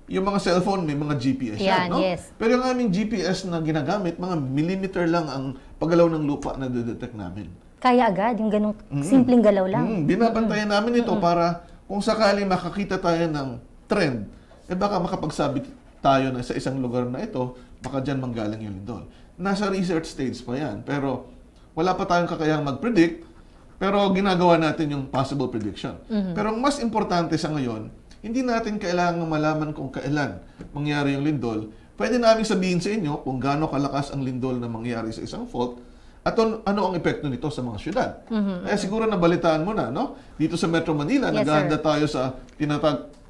Yung mga cellphone may mga GPS yan, no? Yes. Pero yung aming GPS na ginagamit, mga millimeter lang ang paggalaw ng lupa na detect namin. Kaya agad, yung ganong simpleng galaw lang. Binabantayan namin ito para kung sakaling makakita tayo ng trend, baka makapagsabit tayo na sa isang lugar na ito, baka dyan manggaling yung lindol. Nasa research stage pa yan, pero wala pa tayong kakayang mag-predict, pero ginagawa natin yung possible prediction. Pero ang mas importante sa ngayon, hindi natin kailangan malaman kung kailan mangyari yung lindol. Pwede namin sabihin sa inyo kung gaano kalakas ang lindol na mangyari sa isang fault at ano ang epekto nito sa mga syudad. Kaya siguro nabalitaan mo na, no? Dito sa Metro Manila, naghahanda tayo sa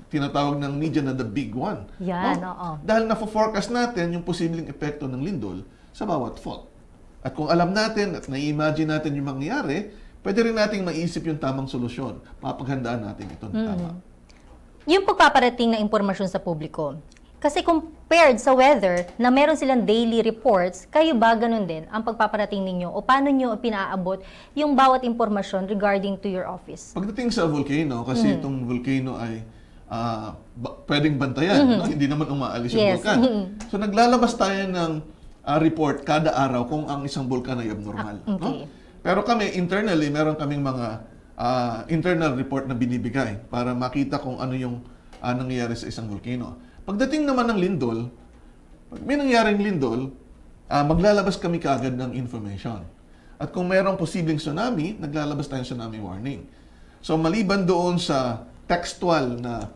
tinatawag ng media na the big one. Yan, no? Dahil na-forecast natin yung posibleng epekto ng lindol sa bawat fault. At kung alam natin at na-imagine natin yung mangyayari, pwede rin nating maisip yung tamang solusyon. Mapaghandaan natin ito na tama. Yung pagpaparating na impormasyon sa publiko, kasi compared sa weather na meron silang daily reports, kayo ba ganun din ang pagpaparating ninyo? O paano nyo pinaabot yung bawat impormasyon regarding to your office? Pagdating sa volcano, kasi itong volcano ay pwedeng bantayan, no? Hindi naman umaalis yung vulkan. So naglalabas tayo ng report kada araw kung ang isang vulkan ay abnormal. No? Pero kami, internally, meron kaming mga internal report na binibigay para makita kung ano yung nangyayari sa isang volcano. Pagdating naman ng lindol, pag may nangyaring lindol, maglalabas kami kaagad ng information. At kung mayroong posibleng tsunami, naglalabas tayong tsunami warning. So maliban doon sa textual na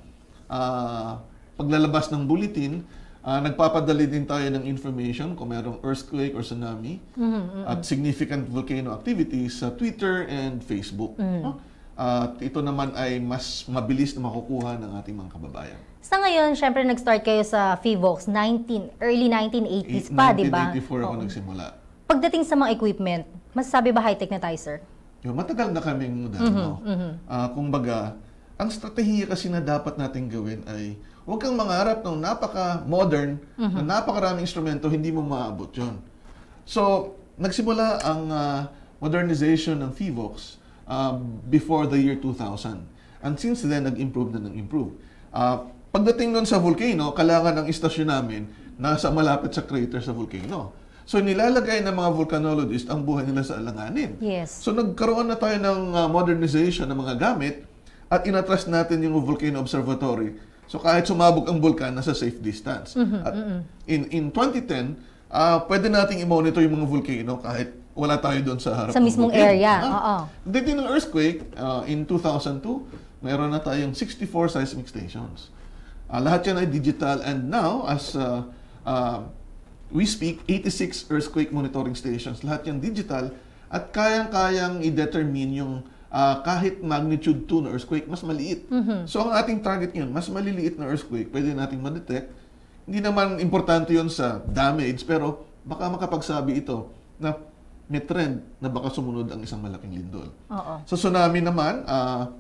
paglalabas ng bulletin, Nagpapadali din tayo ng information kung mayroong earthquake or tsunami at significant volcano activities sa Twitter and Facebook. No? At ito naman ay mas mabilis na makukuha ng ating mga kababayan. Sa ngayon, syempre nag-start kayo sa PHIVOLCS early 1980s pa, di ba? 1984 ako nagsimula. Pagdating sa mga equipment, masasabi ba high-tech na tayo, sir? Matagal na kaming moderno. Kumbaga, ang strategiya kasi na dapat natin gawin ay huwag kang mangarap ng napaka-modern, na napakaraming instrumento, hindi mo maabot yun. So, nagsimula ang modernization ng PHIVOLCS before the year 2000. And since then, nag-improve na nag-improve. Pagdating nun sa volcano, kailangan ang istasyon namin nasa malapit sa crater sa volcano. So, nilalagay ng mga volcanologists ang buhay nila sa alanganin. Yes. So, nagkaroon na tayo ng modernization ng mga gamit at inatras natin yung volcano observatory. So, kahit sumabog ang bulkan, nasa safe distance. At in 2010, pwede nating i-monitor yung mga volcano kahit wala tayo doon sa harap sa mismong area. Dito ng earthquake, in 2002, mayroon na tayong 64 seismic stations. Lahat yan ay digital, and now, as we speak, 86 earthquake monitoring stations. Lahat yan digital, at kayang-kayang i-determine yung kahit magnitude 2 na earthquake, mas maliit. So, ang ating target ngayon, mas maliliit na earthquake, pwede nating ma-detect. Hindi naman importante yon sa damage, pero baka makapagsabi ito na may trend na baka sumunod ang isang malaking lindol. Sa tsunami naman,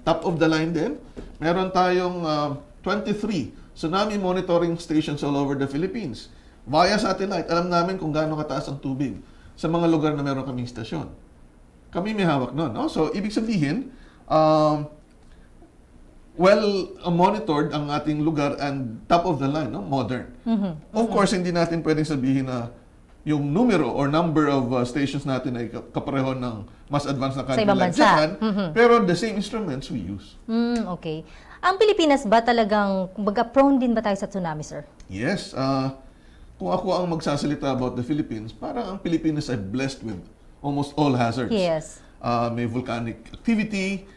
top of the line din, meron tayong 23 tsunami monitoring stations all over the Philippines. Via satellite, alam namin kung gaano kataas ang tubig sa mga lugar na meron kaming stasyon. Kami may hawak nun. No? So, ibig sabihin, monitored ang ating lugar and top of the line, no? Modern. Of course, hindi natin pwedeng sabihin na yung numero or number of stations natin ay kapareho ng mas advanced na country like Japan, pero the same instruments we use. Okay. Ang Pilipinas ba talagang, kumbaga, prone din ba tayo sa tsunami, sir? Yes. Kung ako ang magsasalita about the Philippines, parang ang Pilipinas ay blessed with almost all hazards. Yes. May volcanic activity,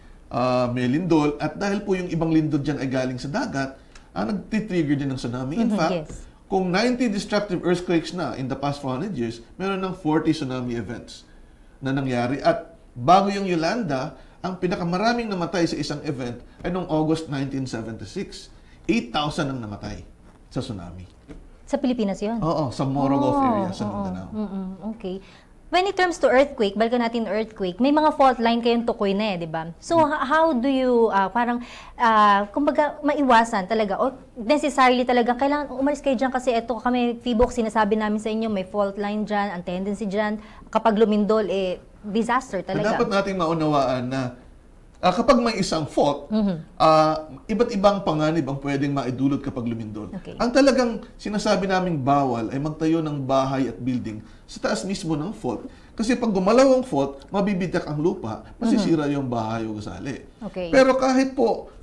may lindol, at dahil po yung ibang lindol dyan ay galing sa dagat, nagtitrigger din ng tsunami. In fact, kung 90 destructive earthquakes na in the past 400 years, meron ng 40 tsunami events na nangyari. At bago yung Yolanda, ang pinakamaraming namatay sa isang event ay noong August 1976. 8,000 ang namatay sa tsunami. Sa Pilipinas yun? Oo, sa Morogoro area sa Mindanao. Okay. When it comes to earthquake, balikan natin earthquake, may mga fault line kayong tukoy na di ba? So, how do you, kumbaga, maiwasan talaga, o necessarily talaga, kailangan umalis kayo dyan kasi ito kami, PHIVOLCS, sinasabi namin sa inyo, may fault line dyan, ang tendency dyan, kapag lumindol, disaster talaga. Dapat nating maunawaan na kapag may isang fault, iba't ibang panganib ang pwedeng maidulot kapag lumindol. Okay. Ang talagang sinasabi naming bawal ay magtayo ng bahay at building sa taas mismo ng fault. Kasi pag gumalaw ang fault, mabibitak ang lupa, masisira yung bahay o gusali. Okay. Pero kahit po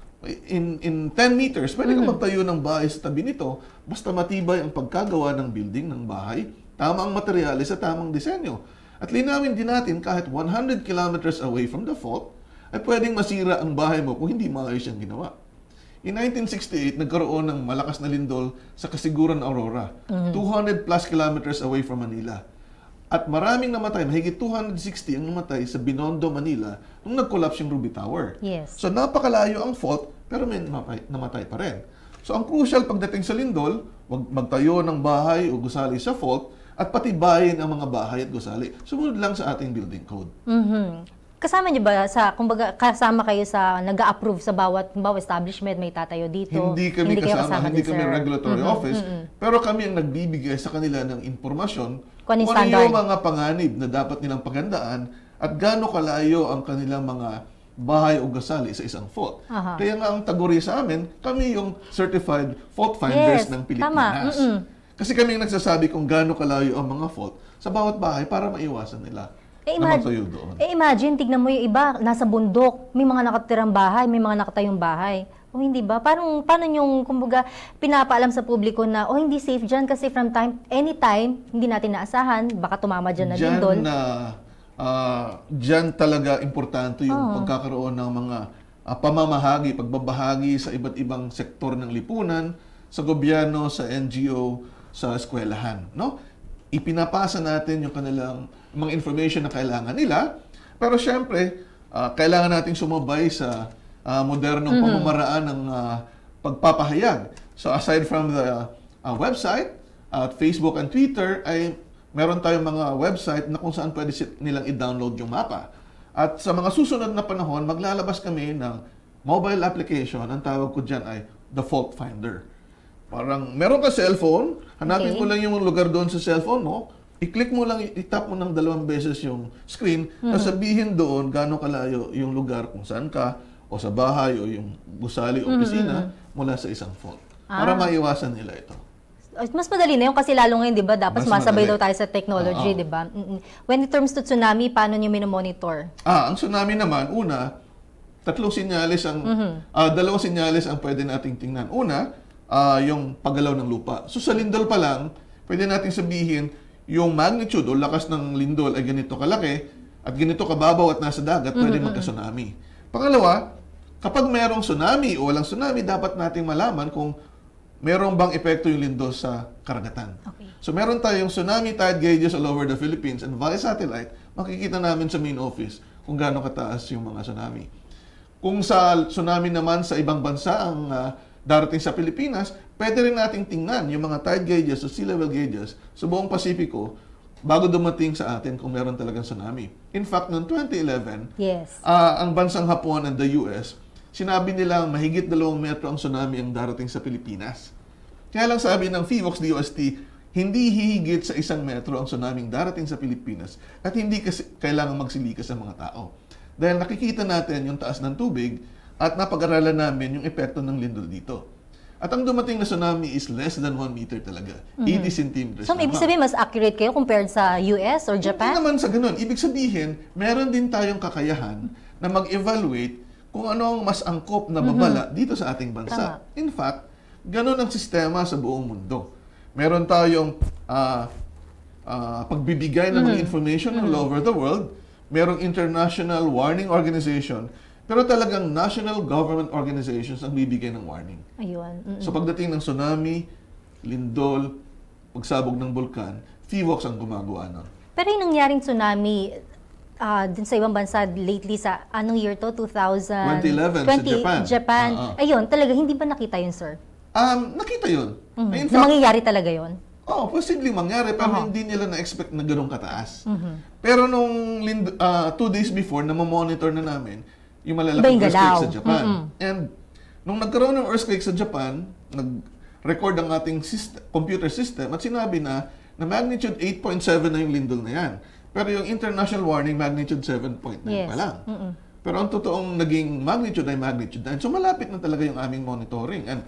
in 10 meters, pwede kang magtayo ng bahay sa tabi nito, basta matibay ang pagkagawa ng building, ng bahay, tama ang materyales sa tamang disenyo. At linawin din natin kahit 100 kilometers away from the fault, ay pwedeng masira ang bahay mo kung hindi maayos siyang ginawa. In 1968, nagkaroon ng malakas na lindol sa Kasiguran, Aurora, 200 plus kilometers away from Manila. At maraming namatay, mahigit 260 ang namatay sa Binondo, Manila, nung nag-collapse yung Ruby Tower. Yes. So napakalayo ang fault, pero may namatay pa rin. So ang crucial pagdating sa lindol, wag magtayo ng bahay o gusali sa fault, at patibayin ang mga bahay at gusali. Sumunod lang sa ating building code. Kasama niyo ba kumbaga kasama kayo sa nag-a-approve sa bawat establishment, may tatayo dito? Hindi kami kasama, hindi kami sir. regulatory office, pero kami ang nagbibigay sa kanila ng impormasyon kung ano yung mga panganib na dapat nilang paghandaan at gaano kalayo ang kanilang mga bahay o gusali sa isang fault. Kaya nga ang taguri sa amin, kami yung certified fault finders ng Pilipinas. Kasi kami yung nagsasabi kung gaano kalayo ang mga fault sa bawat bahay para maiwasan nila. Imagine, tignan mo yung iba, nasa bundok, may mga nakatirang bahay, may mga nakatayong bahay. O hindi ba? Paano yung, kumbaga, pinapaalam sa publiko na, hindi safe dyan kasi anytime, hindi natin naasahan, baka tumama dyan na lindol. Dyan talaga importante yung pagkakaroon ng mga pamamahagi, pagbabahagi sa iba't ibang sektor ng lipunan, sa gobyerno, sa NGO, sa eskwelahan, no? Ipinapasa natin yung kanilang mga information na kailangan nila, pero syempre, kailangan nating sumabay sa modernong pamamaraan ng pagpapahayag. So aside from the website, Facebook and Twitter, ay meron tayong mga website na kung saan pwede nilang i-download yung mapa. At sa mga susunod na panahon, maglalabas kami ng mobile application. Ang tawag ko dyan ay the Fault Finder. Parang meron ka cellphone, hanapin mo lang yung lugar doon sa cellphone mo, i-click mo lang, i-tap mo ng 2 beses yung screen, sabihin doon gaano kalayo yung lugar kung saan ka, o sa bahay, o yung gusali, opisina, mula sa isang fault. Para maiwasan nila ito. Mas madali na yun kasi lalo ngayon, di ba, dapat masabay daw tayo sa technology, di ba? When it comes to tsunami, paano nyo minomonitor? Ang tsunami naman, una, 2 senyales ang, 2 senyales ang pwede nating tingnan. Una, yung paggalaw ng lupa. So sa lindol pa lang, pwede nating sabihin, yung magnitude o lakas ng lindol ay ganito kalaki at ganito kababaw at nasa dagat, pwede magka-tsunami. Pangalawa, kapag merong tsunami o walang tsunami, dapat nating malaman kung merong bang epekto yung lindol sa karagatan. So meron tayong tsunami tide gauges all over the Philippines and via satellite, makikita namin sa main office kung gaano kataas yung mga tsunami. Kung sa tsunami naman sa ibang bansa ang darating sa Pilipinas, pwede rin nating tingnan yung mga tide gauges o sea level gauges sa buong Pasipiko bago dumating sa atin kung meron talagang tsunami. In fact, noong 2011, ang bansang Hapon and the US, sinabi nilang mahigit 2 metro ang tsunami ang darating sa Pilipinas. Kaya lang sabi ng PHIVOX DOST, hindi hihigit sa 1 metro ang tsunami darating sa Pilipinas at hindi kasi kailangan magsilikas sa mga tao. Dahil nakikita natin yung taas ng tubig at napag-aralan namin yung epekto ng lindol dito. At ang dumating na tsunami is less than 1 meter talaga. 80 centimeters. So, ibig sabihin, mas accurate kayo compared sa US or Japan? Hindi naman sa ganun. Ibig sabihin, meron din tayong kakayahan na mag-evaluate kung ano ang mas angkop na babala dito sa ating bansa. In fact, ganun ang sistema sa buong mundo. Meron tayong pagbibigay ng mga information all over the world. Merong international warning organization. Pero talagang national government organizations ang bibigay ng warning. Ayun. So pagdating ng tsunami, lindol, pagsabog ng bulkan, PHIVOX ang gumagawa nun. Pero yung nangyaring tsunami din sa ibang bansa lately sa anong year to? 2011 sa Japan. Ayun, talaga hindi ba nakita yun, sir? Nakita yun. In fact, na mangyayari talaga yun? Posibleng mangyari, pero hindi nila na-expect na ganun kataas. Pero nung 2 days before, na monitor na namin, yung malalaking earthquake sa Japan. And nung nagkaroon ng earthquake sa Japan, nag-record ang ating computer system at sinabi na magnitude 8.7 na yung lindol na yan. Pero yung international warning, magnitude 7.9 pa lang. Pero ang totoong naging magnitude ay magnitude 9. So malapit na talaga yung aming monitoring. And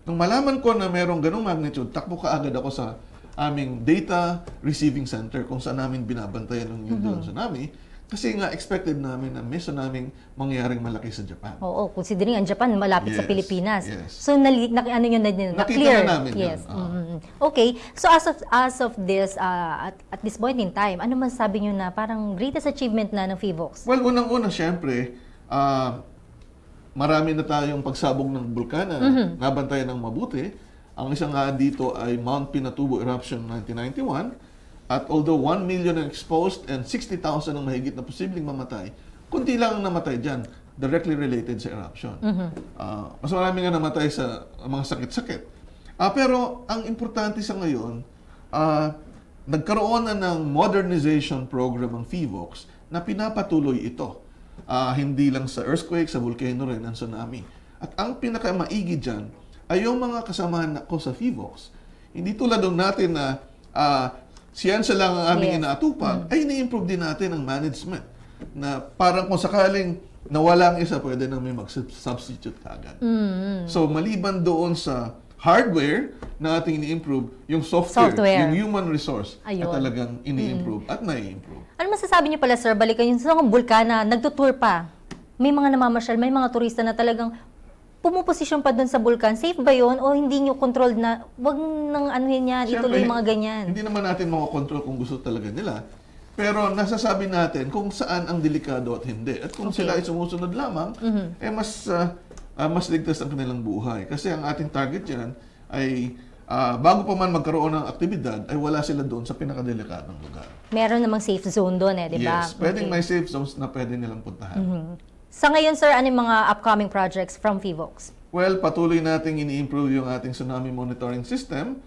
nung malaman ko na merong ganong magnitude, takbo kaagad ako sa aming data receiving center kung saan namin binabantayan ng lindol ng tsunami. Kasi nga, expected namin na may tsunaming mangyaring malaki sa Japan. Oo, considering ang Japan malapit sa Pilipinas. So, nakita na namin yun. Okay, so as of this, at this point in time, ano masasabi nyo na parang greatest achievement na ng PHIVOX? Well, unang-una, syempre, marami na tayong pagsabog ng bulkan na nabantayan ng mabuti. Ang isang nga dito ay Mount Pinatubo Eruption 1991. At although 1 million ang exposed and 60,000 ang mahigit na posibleng mamatay, kunti lang ang namatay dyan, directly related sa eruption. Mas marami nga namatay sa mga sakit-sakit. Pero ang importante sa ngayon, nagkaroon na ng modernization program ang PHIVOX na pinapatuloy ito. Hindi lang sa earthquake, sa volcano rin, ang tsunami. At ang pinakamaigi dyan ay yung mga kasamahan ko sa PHIVOX. Hindi tulad ng natin na siyansa lang ang aming inaatupag, ay ini-improve din natin ang management. Na parang kung sakaling nawala ang isa, pwede nang may mag-substitute kagad. So, maliban doon sa hardware na ating ini-improve, yung software, yung human resource, na talagang ini-improve at nai-improve. Ano masasabi niyo pala, sir? Balikan yung sa bulkan na nagtutour pa. May mga namamasyal, may mga turista na talagang pumuposisyon pa doon sa bulkan, safe ba yun? O hindi nyo controlled na, wag nang anuhin niya, ituloy yung mga ganyan? Hindi naman natin makakontrol kung gusto talaga nila. Pero nasasabi natin kung saan ang delikado at hindi. At kung sila ay sumusunod lamang, mas ligtas ang kanilang buhay. Kasi ang ating target dyan ay bago pa man magkaroon ng aktibidad, ay wala sila doon sa pinakadelikadong lugar. Meron namang safe zone doon di ba? Yes, pwedeng may safe zones na pwede nilang puntahan. Sa ngayon, sir, ano yung mga upcoming projects from FIVOX? Well, patuloy nating ini-improve yung ating tsunami monitoring system.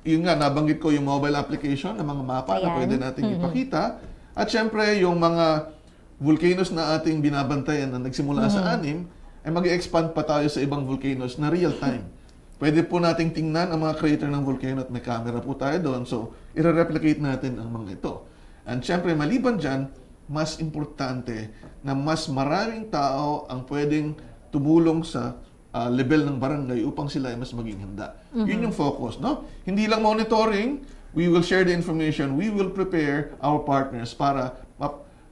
Yun nga, nabanggit ko yung mobile application ng mga mapa na pwede nating ipakita. At syempre, yung mga volcanoes na ating binabantayan na nagsimula sa 6, ay mag-expand pa tayo sa ibang volcanoes na real-time. Pwede po nating tingnan ang mga crater ng volcano at may camera po tayo doon. So, i-replicate natin ang mga ito. And syempre, maliban dyan, mas importante na mas maraming tao ang pwedeng tumulong sa level ng barangay upang sila ay mas maging handa. Yun yung focus, no? Hindi lang monitoring, we will share the information, we will prepare our partners para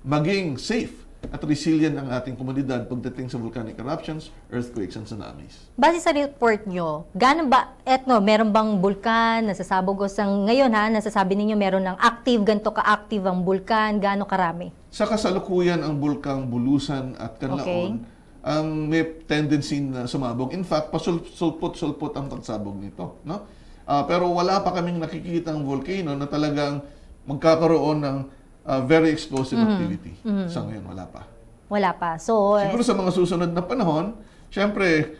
maging safe at resilient ang ating komunidad pagdating sa volcanic eruptions, earthquakes, and tsunamis. Base sa report nyo, gano'n ba, meron bang bulkan, nasasabog o ngayon nasasabi ninyo meron ng active, ganito ka-active ang bulkan, gano'n karami? Sa kasalukuyan, ang bulkang Bulusan at Canlaon, ang may tendency na sumabog. In fact, pasulpot-sulpot ang pagsabog nito. No? Pero wala pa kaming nakikita ang volcano na talagang magkakaroon ng very explosive activity. Sa ngayon, wala pa. Wala pa. So, siguro sa mga susunod na panahon, syempre,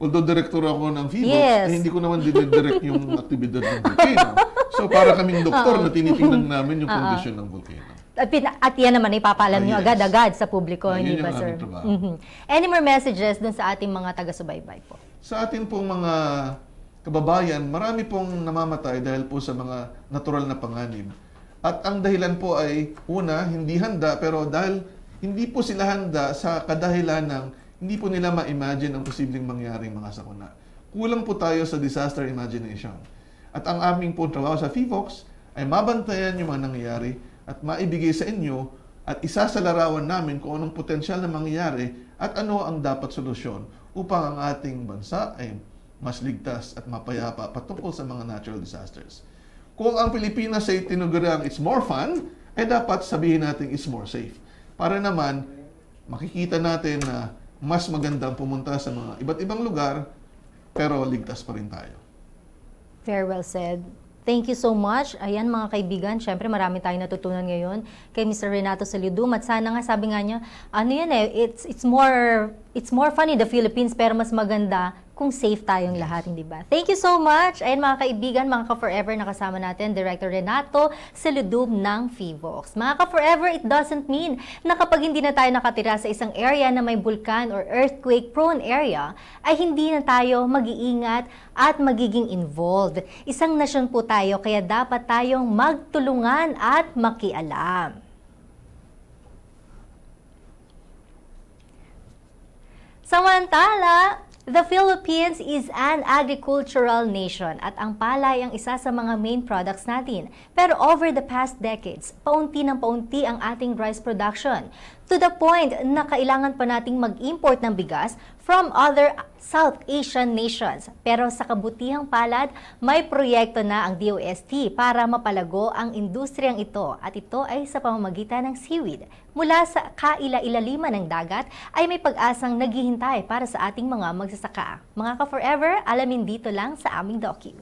although director ako ng FIVOX, hindi ko naman dinidirect yung aktibidad ng volcano. So, para kaming doktor na tinitingnan namin yung kondisyon ng volcano. At yan naman, ipapaalam nyo agad-agad sa publiko, hindi ba, sir? Any more messages dun sa ating mga taga-subaybay po? Sa ating pong mga kababayan, marami pong namamatay dahil po sa mga natural na panganib. At ang dahilan po ay, una, hindi handa, pero dahil hindi po sila handa sa kadahilan ng hindi po nila ma-imagine ang posibleng mangyaring mga sakuna. Kulang po tayo sa disaster imagination. At ang aming po trabaho sa FIVOX ay mabantayan yung mga nangyayari at maibigay sa inyo at isasalarawan namin kung anong potensyal na mangyayari at ano ang dapat solusyon upang ang ating bansa ay mas ligtas at mapayapa patungkol sa mga natural disasters. Kung ang Pilipinas ay tinugurang it's more fun, ay dapat sabihin natin it's more safe. Para naman, makikita natin na mas magandang pumunta sa mga iba't ibang lugar, pero ligtas pa rin tayo. Very well said. Thank you so much. Ayan mga kaibigan, syempre marami tayong natutunan ngayon kay Mr. Renato Saludum. At sana nga, sabi nga niya, it's more fun in the Philippines, pero mas maganda kung safe tayong lahat, hindi ba? Thank you so much. Ayan mga kaibigan, mga ka-forever, nakasama natin Director Renato Saludum ng FIVOX. Mga ka-forever, it doesn't mean na kapag hindi na tayo nakatira sa isang area na may vulkan or earthquake-prone area, ay hindi na tayo mag-iingat at magiging involved. Isang nasyon po tayo, kaya dapat tayong magtulungan at makialam. Samantala, the Philippines is an agricultural nation at ang palay ang isa sa mga main products natin. Pero over the past decades, paunti ng paunti ang ating rice production. To the point na kailangan pa nating mag-import ng bigas from other South Asian nations. Pero sa kabutihang palad, may proyekto na ang DOST para mapalago ang industriyang ito at ito ay sa pamamagitan ng seaweed. Mula sa kaila-ilaliman ng dagat ay may pag-asang naghihintay para sa ating mga magsasaka. Mga ka-forever, alamin dito lang sa aming docu.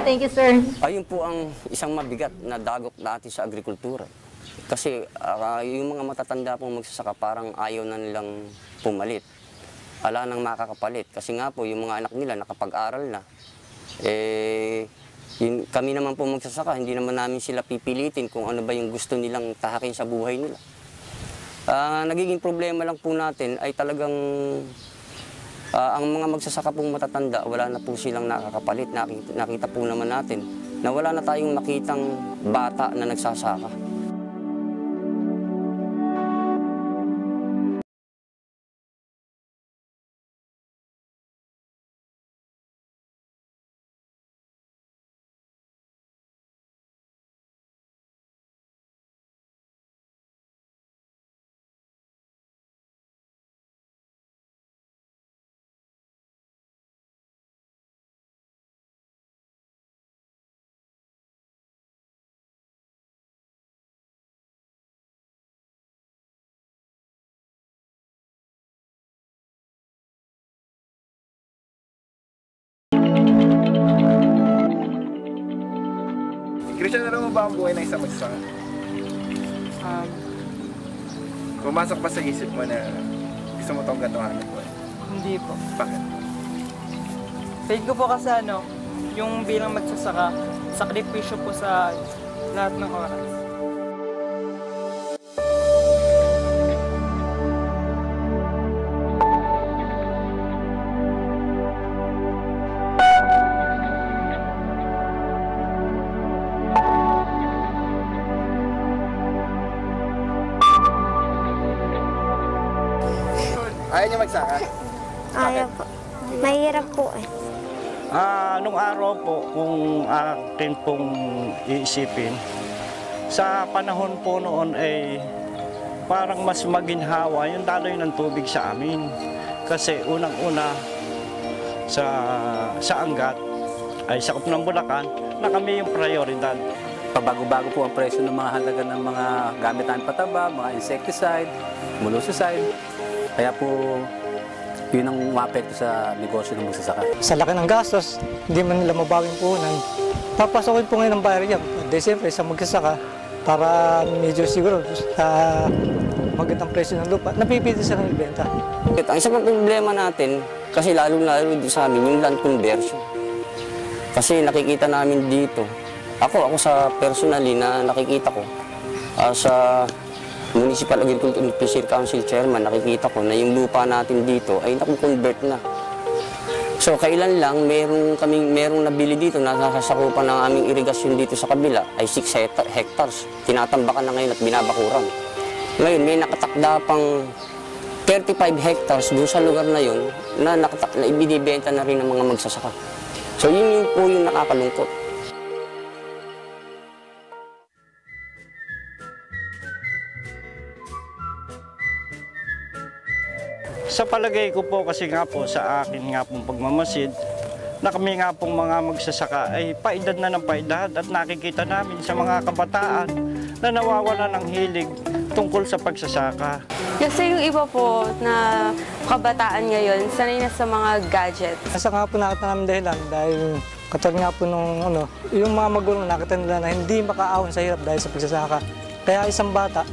Thank you, sir. Ayun po ang isang mabigat na dagok natin sa agrikultura. Kasi yung mga matatanda pong magsasaka parang ayaw na nilang pumalit. Ala nang makakapalit. Kasi nga po, yung mga anak nila nakapag-aral na. Kami naman po magsasaka, hindi naman namin sila pipilitin kung ano ba yung gusto nilang tahakin sa buhay nila. Nagiging problema lang po natin ay talagang ang mga magsasaka pong matatanda, wala na po silang nakakapalit. Nakita po naman natin na wala na tayong makitang bata na nagsasaka. Probinsya na rin mo ba ang buhay ng isang magsasaka? Pumasok ba sa isip mo na gusto mo itong gatuhanan po? Hindi po. Bakit? Faith ko po kasi yung bilang magsasaka, sakripisyo po sa lahat ng oras. Ayaw niyo magsaka? Ayaw po. Mahirap po eh. Nung araw po, kung akin pong iisipin, sa panahon po noon ay parang mas maginhawa yung daloy ng tubig sa amin. Kasi unang-una sa Angat ay sakop ng Bulacan na kami yung prioridad. Pabago-bago po ang presyo ng mga halaga ng mga gamit namin pataba, mga insecticide, molluscicide. Kaya po, yun ang maapekto sa negosyo ng magsasaka. Sa laki ng gastos, hindi man nila mabawing puhunan. Papasokin po ngayon ng bayar yan. Siyempre, sa magsasaka, para medyo siguro sa magandang presyo ng lupa, napipili sila ng ibenta. Ang isa pang problema natin, kasi lalo-lalo sa amin, yung land conversion. Kasi nakikita namin dito, ako sa personally na nakikita ko, sa Municipal Agriculture and Fishery Council Chairman, nakikita ko na yung lupa natin dito ay naku-convert na. So kailan lang merong nabili dito na nasasakupan ng aming irigasyon dito sa kabila ay 6 hectares. Tinatambakan na ngayon at binabakuran. Ngayon may nakatakda pang 35 hectares doon sa lugar na yun na ibinibenta na rin ng mga magsasaka. So yun po yung nakakalungkot. Sa palagay ko po kasi nga po sa akin nga pong pagmamasid, na kami nga pong mga magsasaka ay paedad na ng paedad at nakikita namin sa mga kabataan na nawawala ng hilig tungkol sa pagsasaka. Kasi yung iba po na kabataan ngayon, sanay na sa mga gadget. Nasa nga po nakita namin dahilan dahil katulad nga po nung yung mga magulang nakita nila na hindi makaahon sa hirap dahil sa pagsasaka. Kaya isang bata,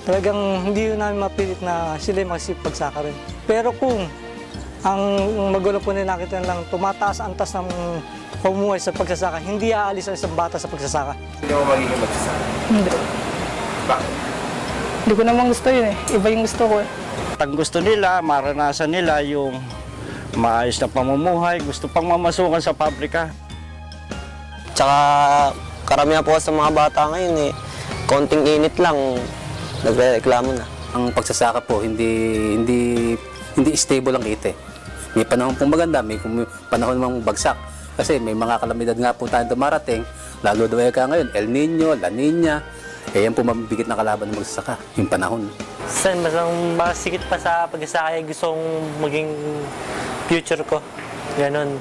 talagang hindi namin mapilit na sila magsipagsaka rin. Pero kung ang magulang po nila nakita nilang tumataas ang tas ng pamumuhay sa pagsasaka, hindi aalis ang isang bata sa pagsasaka. Hindi mo magiging magsasaka? Hindi. Bakit? Hindi ko naman gusto yun eh. Iba yung gusto ko eh. Ang gusto nila, maranasan nila yung maayos na pamumuhay, gusto pang mamasukan sa pabrika. Tsaka karamihan po sa mga bata ngayon konting init lang, nagreklamo na. Ang pagsasaka po, hindi stable ang kita. May panahon pong maganda, may panahon mang bagsak. Kasi may mga kalamidad nga po tayong dumarating, lalo daw ka ngayon, El Nino, La Nina. Yan po mabibigat na kalaban ng magsasaka, yung panahon. Mas sikit pa sa pagsasaka, gusto kong maging future ko. Ganon.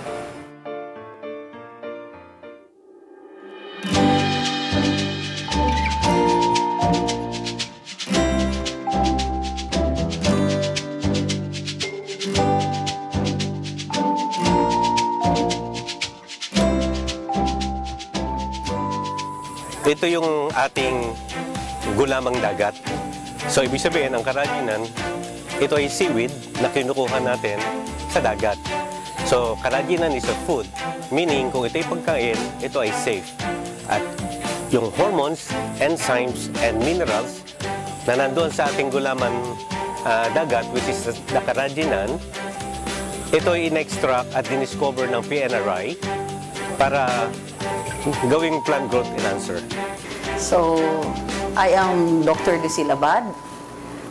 Ito yung ating gulamang dagat. So, ibig sabihin, ang karajinan, ito ay seaweed na kinukuha natin sa dagat. So, karajinan is a food, meaning kung ito ay pagkain, ito ay safe. At yung hormones, enzymes, and minerals na nandoon sa ating gulaman dagat, which is the karajinan, ito ay in-extract at diniscover ng PNRI para gawing plant growth enhancer. So, I am Dr. Lucila Bad.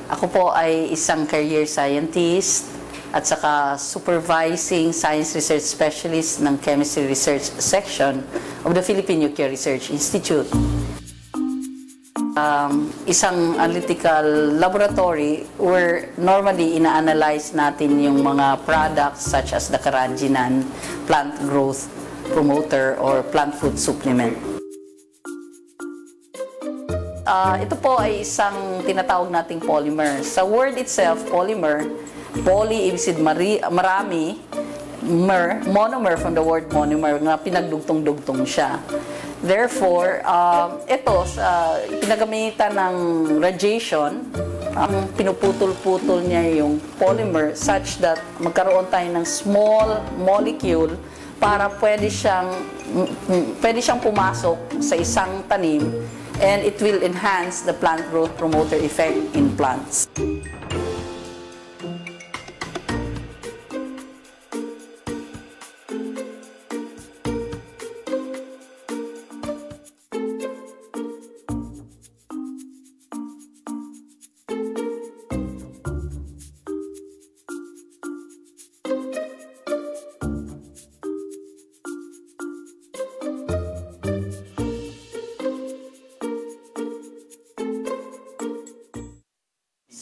Ako po ay isang career scientist at saka supervising science research specialist ng Chemistry Research Section of the Philippine Nuclear Research Institute. Isang analytical laboratory where normally ina-analyze natin yung mga products such as the carrageenan, plant growth promoter or plant food supplement. Ito po ay isang tinatawag nating polymer. Sa word itself, polymer, poly, ibig sabihin marami, monomer from the word monomer, na pinagdugtong-dugtong siya. Therefore, ito, pinagamitan ng radiation, ang pinuputol-putol niya yung polymer such that magkaroon tayo ng small molecule para pwede siyang pumasok sa isang tanim, and it will enhance the plant growth promoter effect in plants.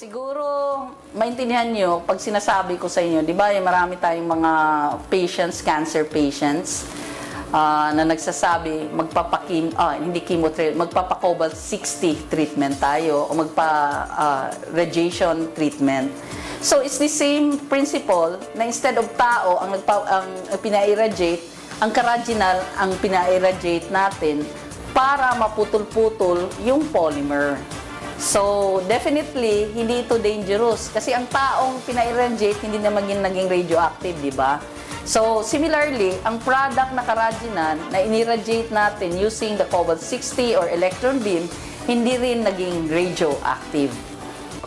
Siguro, maintindihan nyo, pag sinasabi ko sa inyo, di ba, marami tayong mga patients, cancer patients, na nagsasabi, magpapa-cobalt 60 treatment tayo, o magpa-radiation treatment. So, it's the same principle na instead of tao ang pina-irradiate, ang Carraginal ang pina-irradiate natin para maputol-putol yung polymer. So, definitely, hindi ito dangerous. Kasi ang taong pina-irradiate, hindi na naging radioactive, di ba? So, similarly, ang product na Carraginal na inirradiate natin using the cobalt 60 or electron beam, hindi rin naging radioactive.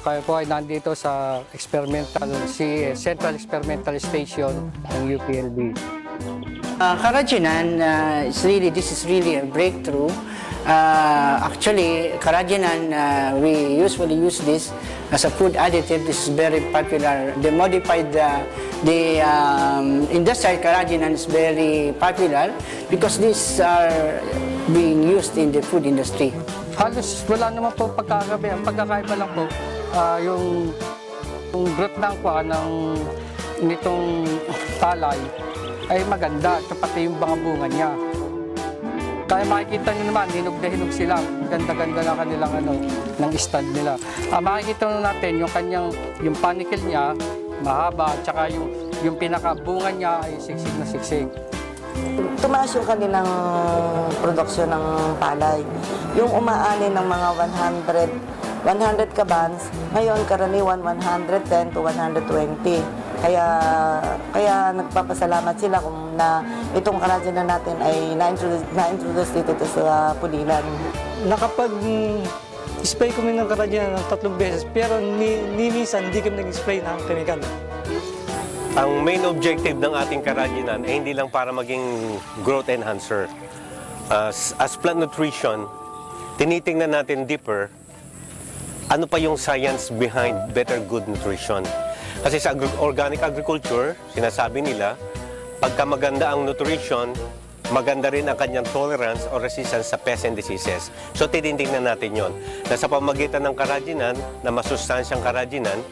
Kaya po ay nandito sa Central Experimental Station ng UPLB. Carraginal, this is really a breakthrough. Actually, Carraginal, we usually use this as a food additive. This is very popular. The modified, industrial Carraginal is very popular because these are being used in the food industry. Halos wala naman po pagkakaiba. Ang pagkakaiba lang po, yung growth nitong talay ay maganda, pati yung mga bunga niya. Kaya makikita nyo naman, hinog na hinog sila. Ganda-ganda na kanilang ng stand nila. Makikita natin yung panicle niya, mahaba, at saka yung pinakabunga niya ay siksik na siksik. Tumaas yung kanilang produksyon ng palay. Yung umaani ng mga 100 kabans, ngayon karaniwan 110 to 120. Kaya nagpapasalamat sila kung na itong Carraginal natin ay na-introduce dito sa Pulilan. Nakapag-spray kami ng Carraginal ng 3 beses, pero minsan hindi kami nag-spray ng chemical. Ang main objective ng ating Carraginal ay hindi lang para maging growth enhancer. As plant nutrition, tinitingnan natin deeper ano pa yung science behind better good nutrition. Kasi sa organic agriculture, sinasabi nila, pagka maganda ang nutrition, maganda rin ang kanyang tolerance o resistance sa pests and diseases. So, tinitingnan natin yon. Na sa pamagitan ng Carraginal, na masustansyang Carraginal,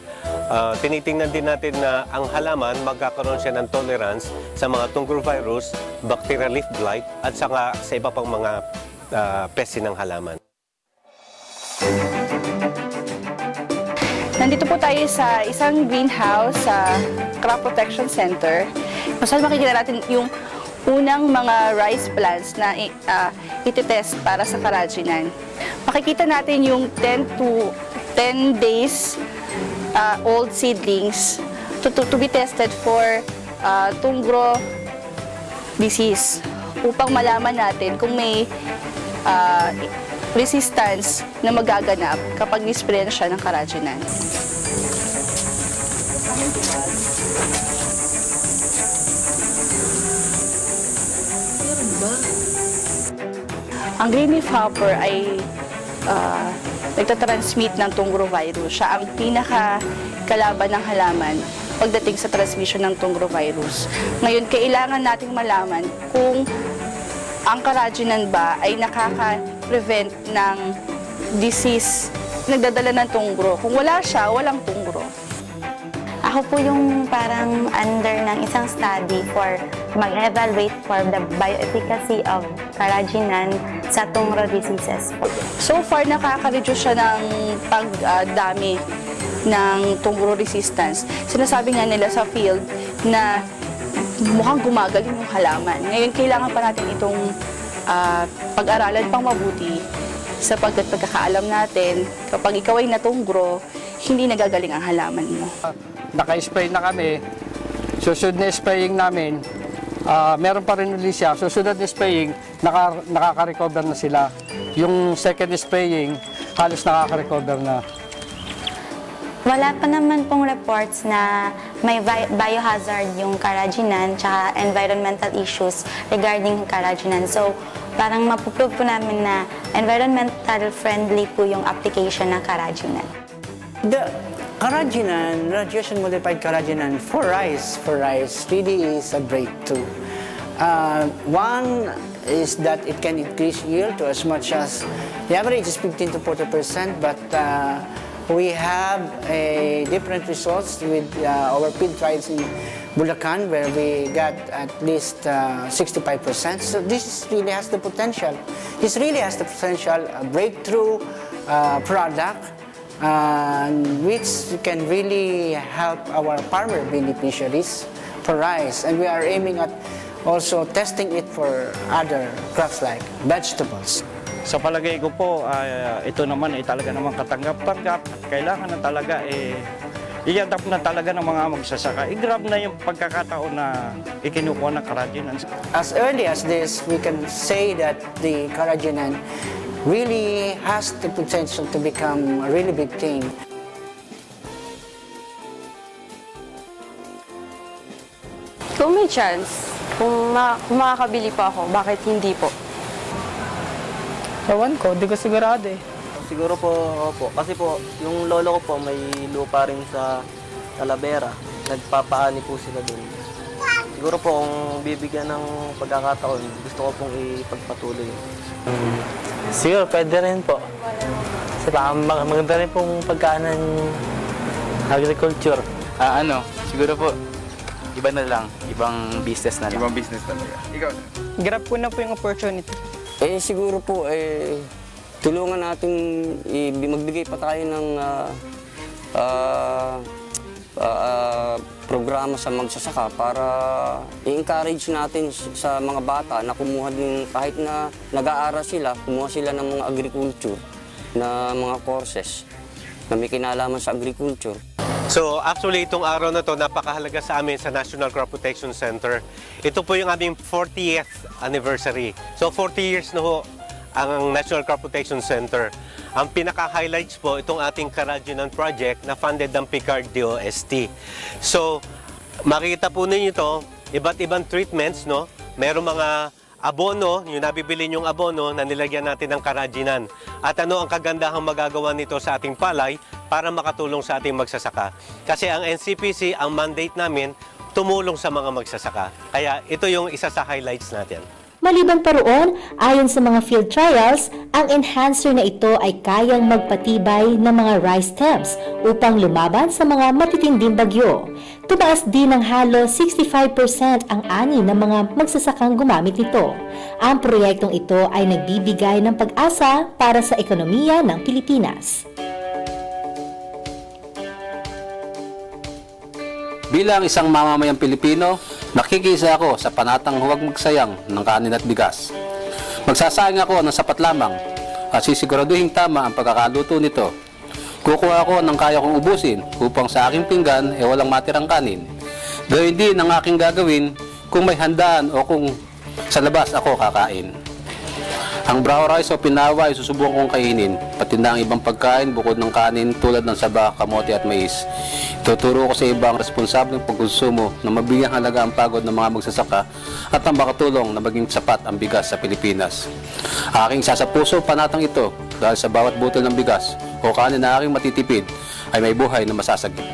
tinitingnan din natin na ang halaman magkakaroon siya ng tolerance sa mga tunggrovirus, bacterial leaf blight, at saka sa iba pang mga pests ng halaman. Nandito po tayo sa isang greenhouse sa Crop Protection Center. Kung saan makikita natin yung unang mga rice plants na ititest para sa Carraginal. Makikita natin yung 10 days old seedlings to be tested for tungro disease upang malaman natin kung may resistance na magaganap kapag nisprayan siya ng Carraginal. Ang green leaf hopper ay nagtatransmit ng tunggrovirus. Siya ang pinakakalaban ng halaman pagdating sa transmission ng tunggrovirus. Ngayon, kailangan nating malaman kung ang Carraginal ba ay nakaka-prevent ng disease nagdadala ng tungro. Kung wala siya, walang tungro. Ako po yung parang under ng isang study for mag-evaluate for the bioefficacy of Carraginal sa tungro diseases. So far, nakaka-reduce siya ng pagdami ng tungro resistance. Sinasabi nga nila sa field na mukhang gumagaling yung halaman. Ngayon, kailangan pa natin itong pag-aralan pang mabuti sapagkat pagkakaalam natin, kapag ikaw ay natungro, hindi nagagaling ang halaman mo. Naka-spray na kami, susunod na spraying namin, meron pa rin ulit siya, susunod na spraying, nakaka-recover na sila. Yung second spraying, halos nakaka-recover na. Wala pa naman pong reports na may biohazard yung Karajinan tsaka environmental issues regarding Karajinan. So, parang mapuprove po namin na environmental friendly po yung application ng Karajinan. The Karajinan, radiation-modified Karajinan for rice really is a breakthrough. One is that it can increase yield to as much as, the average is 15 to 40%, but we have different results with our field trials in Bulacan, where we got at least 65%. So this really has the potential. This really has the potential, a breakthrough product, which can really help our farmer beneficiaries for rice. And we are aiming at also testing it for other crops like vegetables. Sa palagay ko po, ito naman ay talaga naman katanggap-tanggap at kailangan na talaga i-adapt na talaga ng mga magsasaka. I-grab na yung pagkakataon na ikinukuha ng Karajinan. As early as this, we can say that the Karajinan really has the potential to become a really big thing. Kung may chance, kung makakabili pa ako, bakit hindi po? Ewan ko, di ko sigurado eh. Siguro po, opo. Kasi po, yung lolo ko po may lupa rin sa Talavera. Nagpapaani po sila doon. Siguro po kung bibigyan ng pagkakataon, gusto ko pong ipagpatuloy. Siguro pwede rin po. Kasi maganda rin pong pagkaan ng agriculture. Siguro po, iba na lang. Ibang business na lang. Ibang business talaga. Ikaw na. Grab ko na po yung opportunity. Siguro po, tulungan natin, magbigay pa tayo ng programa sa magsasaka para i-encourage natin sa mga bata na kumuha din, kahit na nag-aaral sila, kumuha sila ng mga agriculture na mga courses na may kinalaman sa agriculture. So actually itong araw na to napakahalaga sa amin sa National Crop Protection Center. Ito po yung aming 40th anniversary. So 40 years na ho ang National Crop Protection Center. Ang pinaka-highlights po itong ating Karajinan project na funded ng Picard DOST. So makikita po ninyo ito, iba't ibang treatments, no? Merong mga abono, yung nabibili nyong abono na nilagyan natin ng Karajinan. At ano ang kagandahang magagawa nito sa ating palay para makatulong sa ating magsasaka. Kasi ang NCPC, ang mandate namin, tumulong sa mga magsasaka. Kaya ito yung isa sa highlights natin. Maliban pa roon, ayon sa mga field trials, ang enhancer na ito ay kayang magpatibay ng mga rice stems upang lumaban sa mga matitinding bagyo. Tumaas din ng halos 65% ang ani ng mga magsasakang gumamit nito. Ang proyektong ito ay nagbibigay ng pag-asa para sa ekonomiya ng Pilipinas. Bilang isang mamamayang Pilipino, nakikisa ako sa panatang huwag magsayang ng kanin at bigas. Magsasayang ako ng sapat lamang at sisiguraduhin tama ang pagkakaluto nito. Kukuha ako ng kaya kong ubusin upang sa aking pinggan walang matirang kanin. Gawin din ang aking gagawin kung may handaan o kung sa labas ako kakain. Ang brown rice o pinawa ay susubukan kong kainin, pati na ang ibang pagkain bukod ng kanin tulad ng saba, kamote at mais. Ituturo ko sa ibang responsableng pagkonsumo na mabigyang halaga ang pagod ng mga magsasaka at ang makatulong na maging sapat ang bigas sa Pilipinas. Aking sasapuso panatang ito dahil sa bawat butil ng bigas o kanin na aking matitipid ay may buhay na masasagip.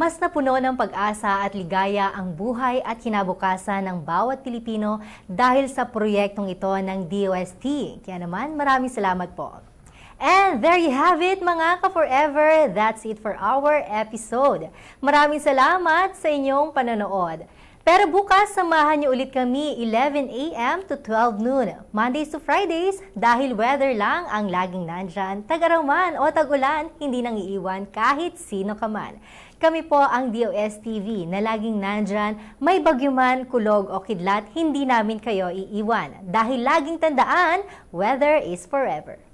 mas napuno ng pag-asa at ligaya ang buhay at kinabukasan ng bawat Pilipino dahil sa proyektong ito ng DOST. Kaya naman, maraming salamat po. And there you have it, mga ka-forever. That's it for our episode. Maraming salamat sa inyong panonood. Pero bukas, samahan niyo ulit kami 11 a.m. to 12 noon, Mondays to Fridays, dahil weather lang ang laging nandyan. Tag-araw man o tag-ulan, hindi nang iiwan kahit sino ka man. Kami po ang DOST-TV na laging nandyan, may bagyo man, kulog o kidlat, hindi namin kayo iiwan. Dahil laging tandaan, weather is forever.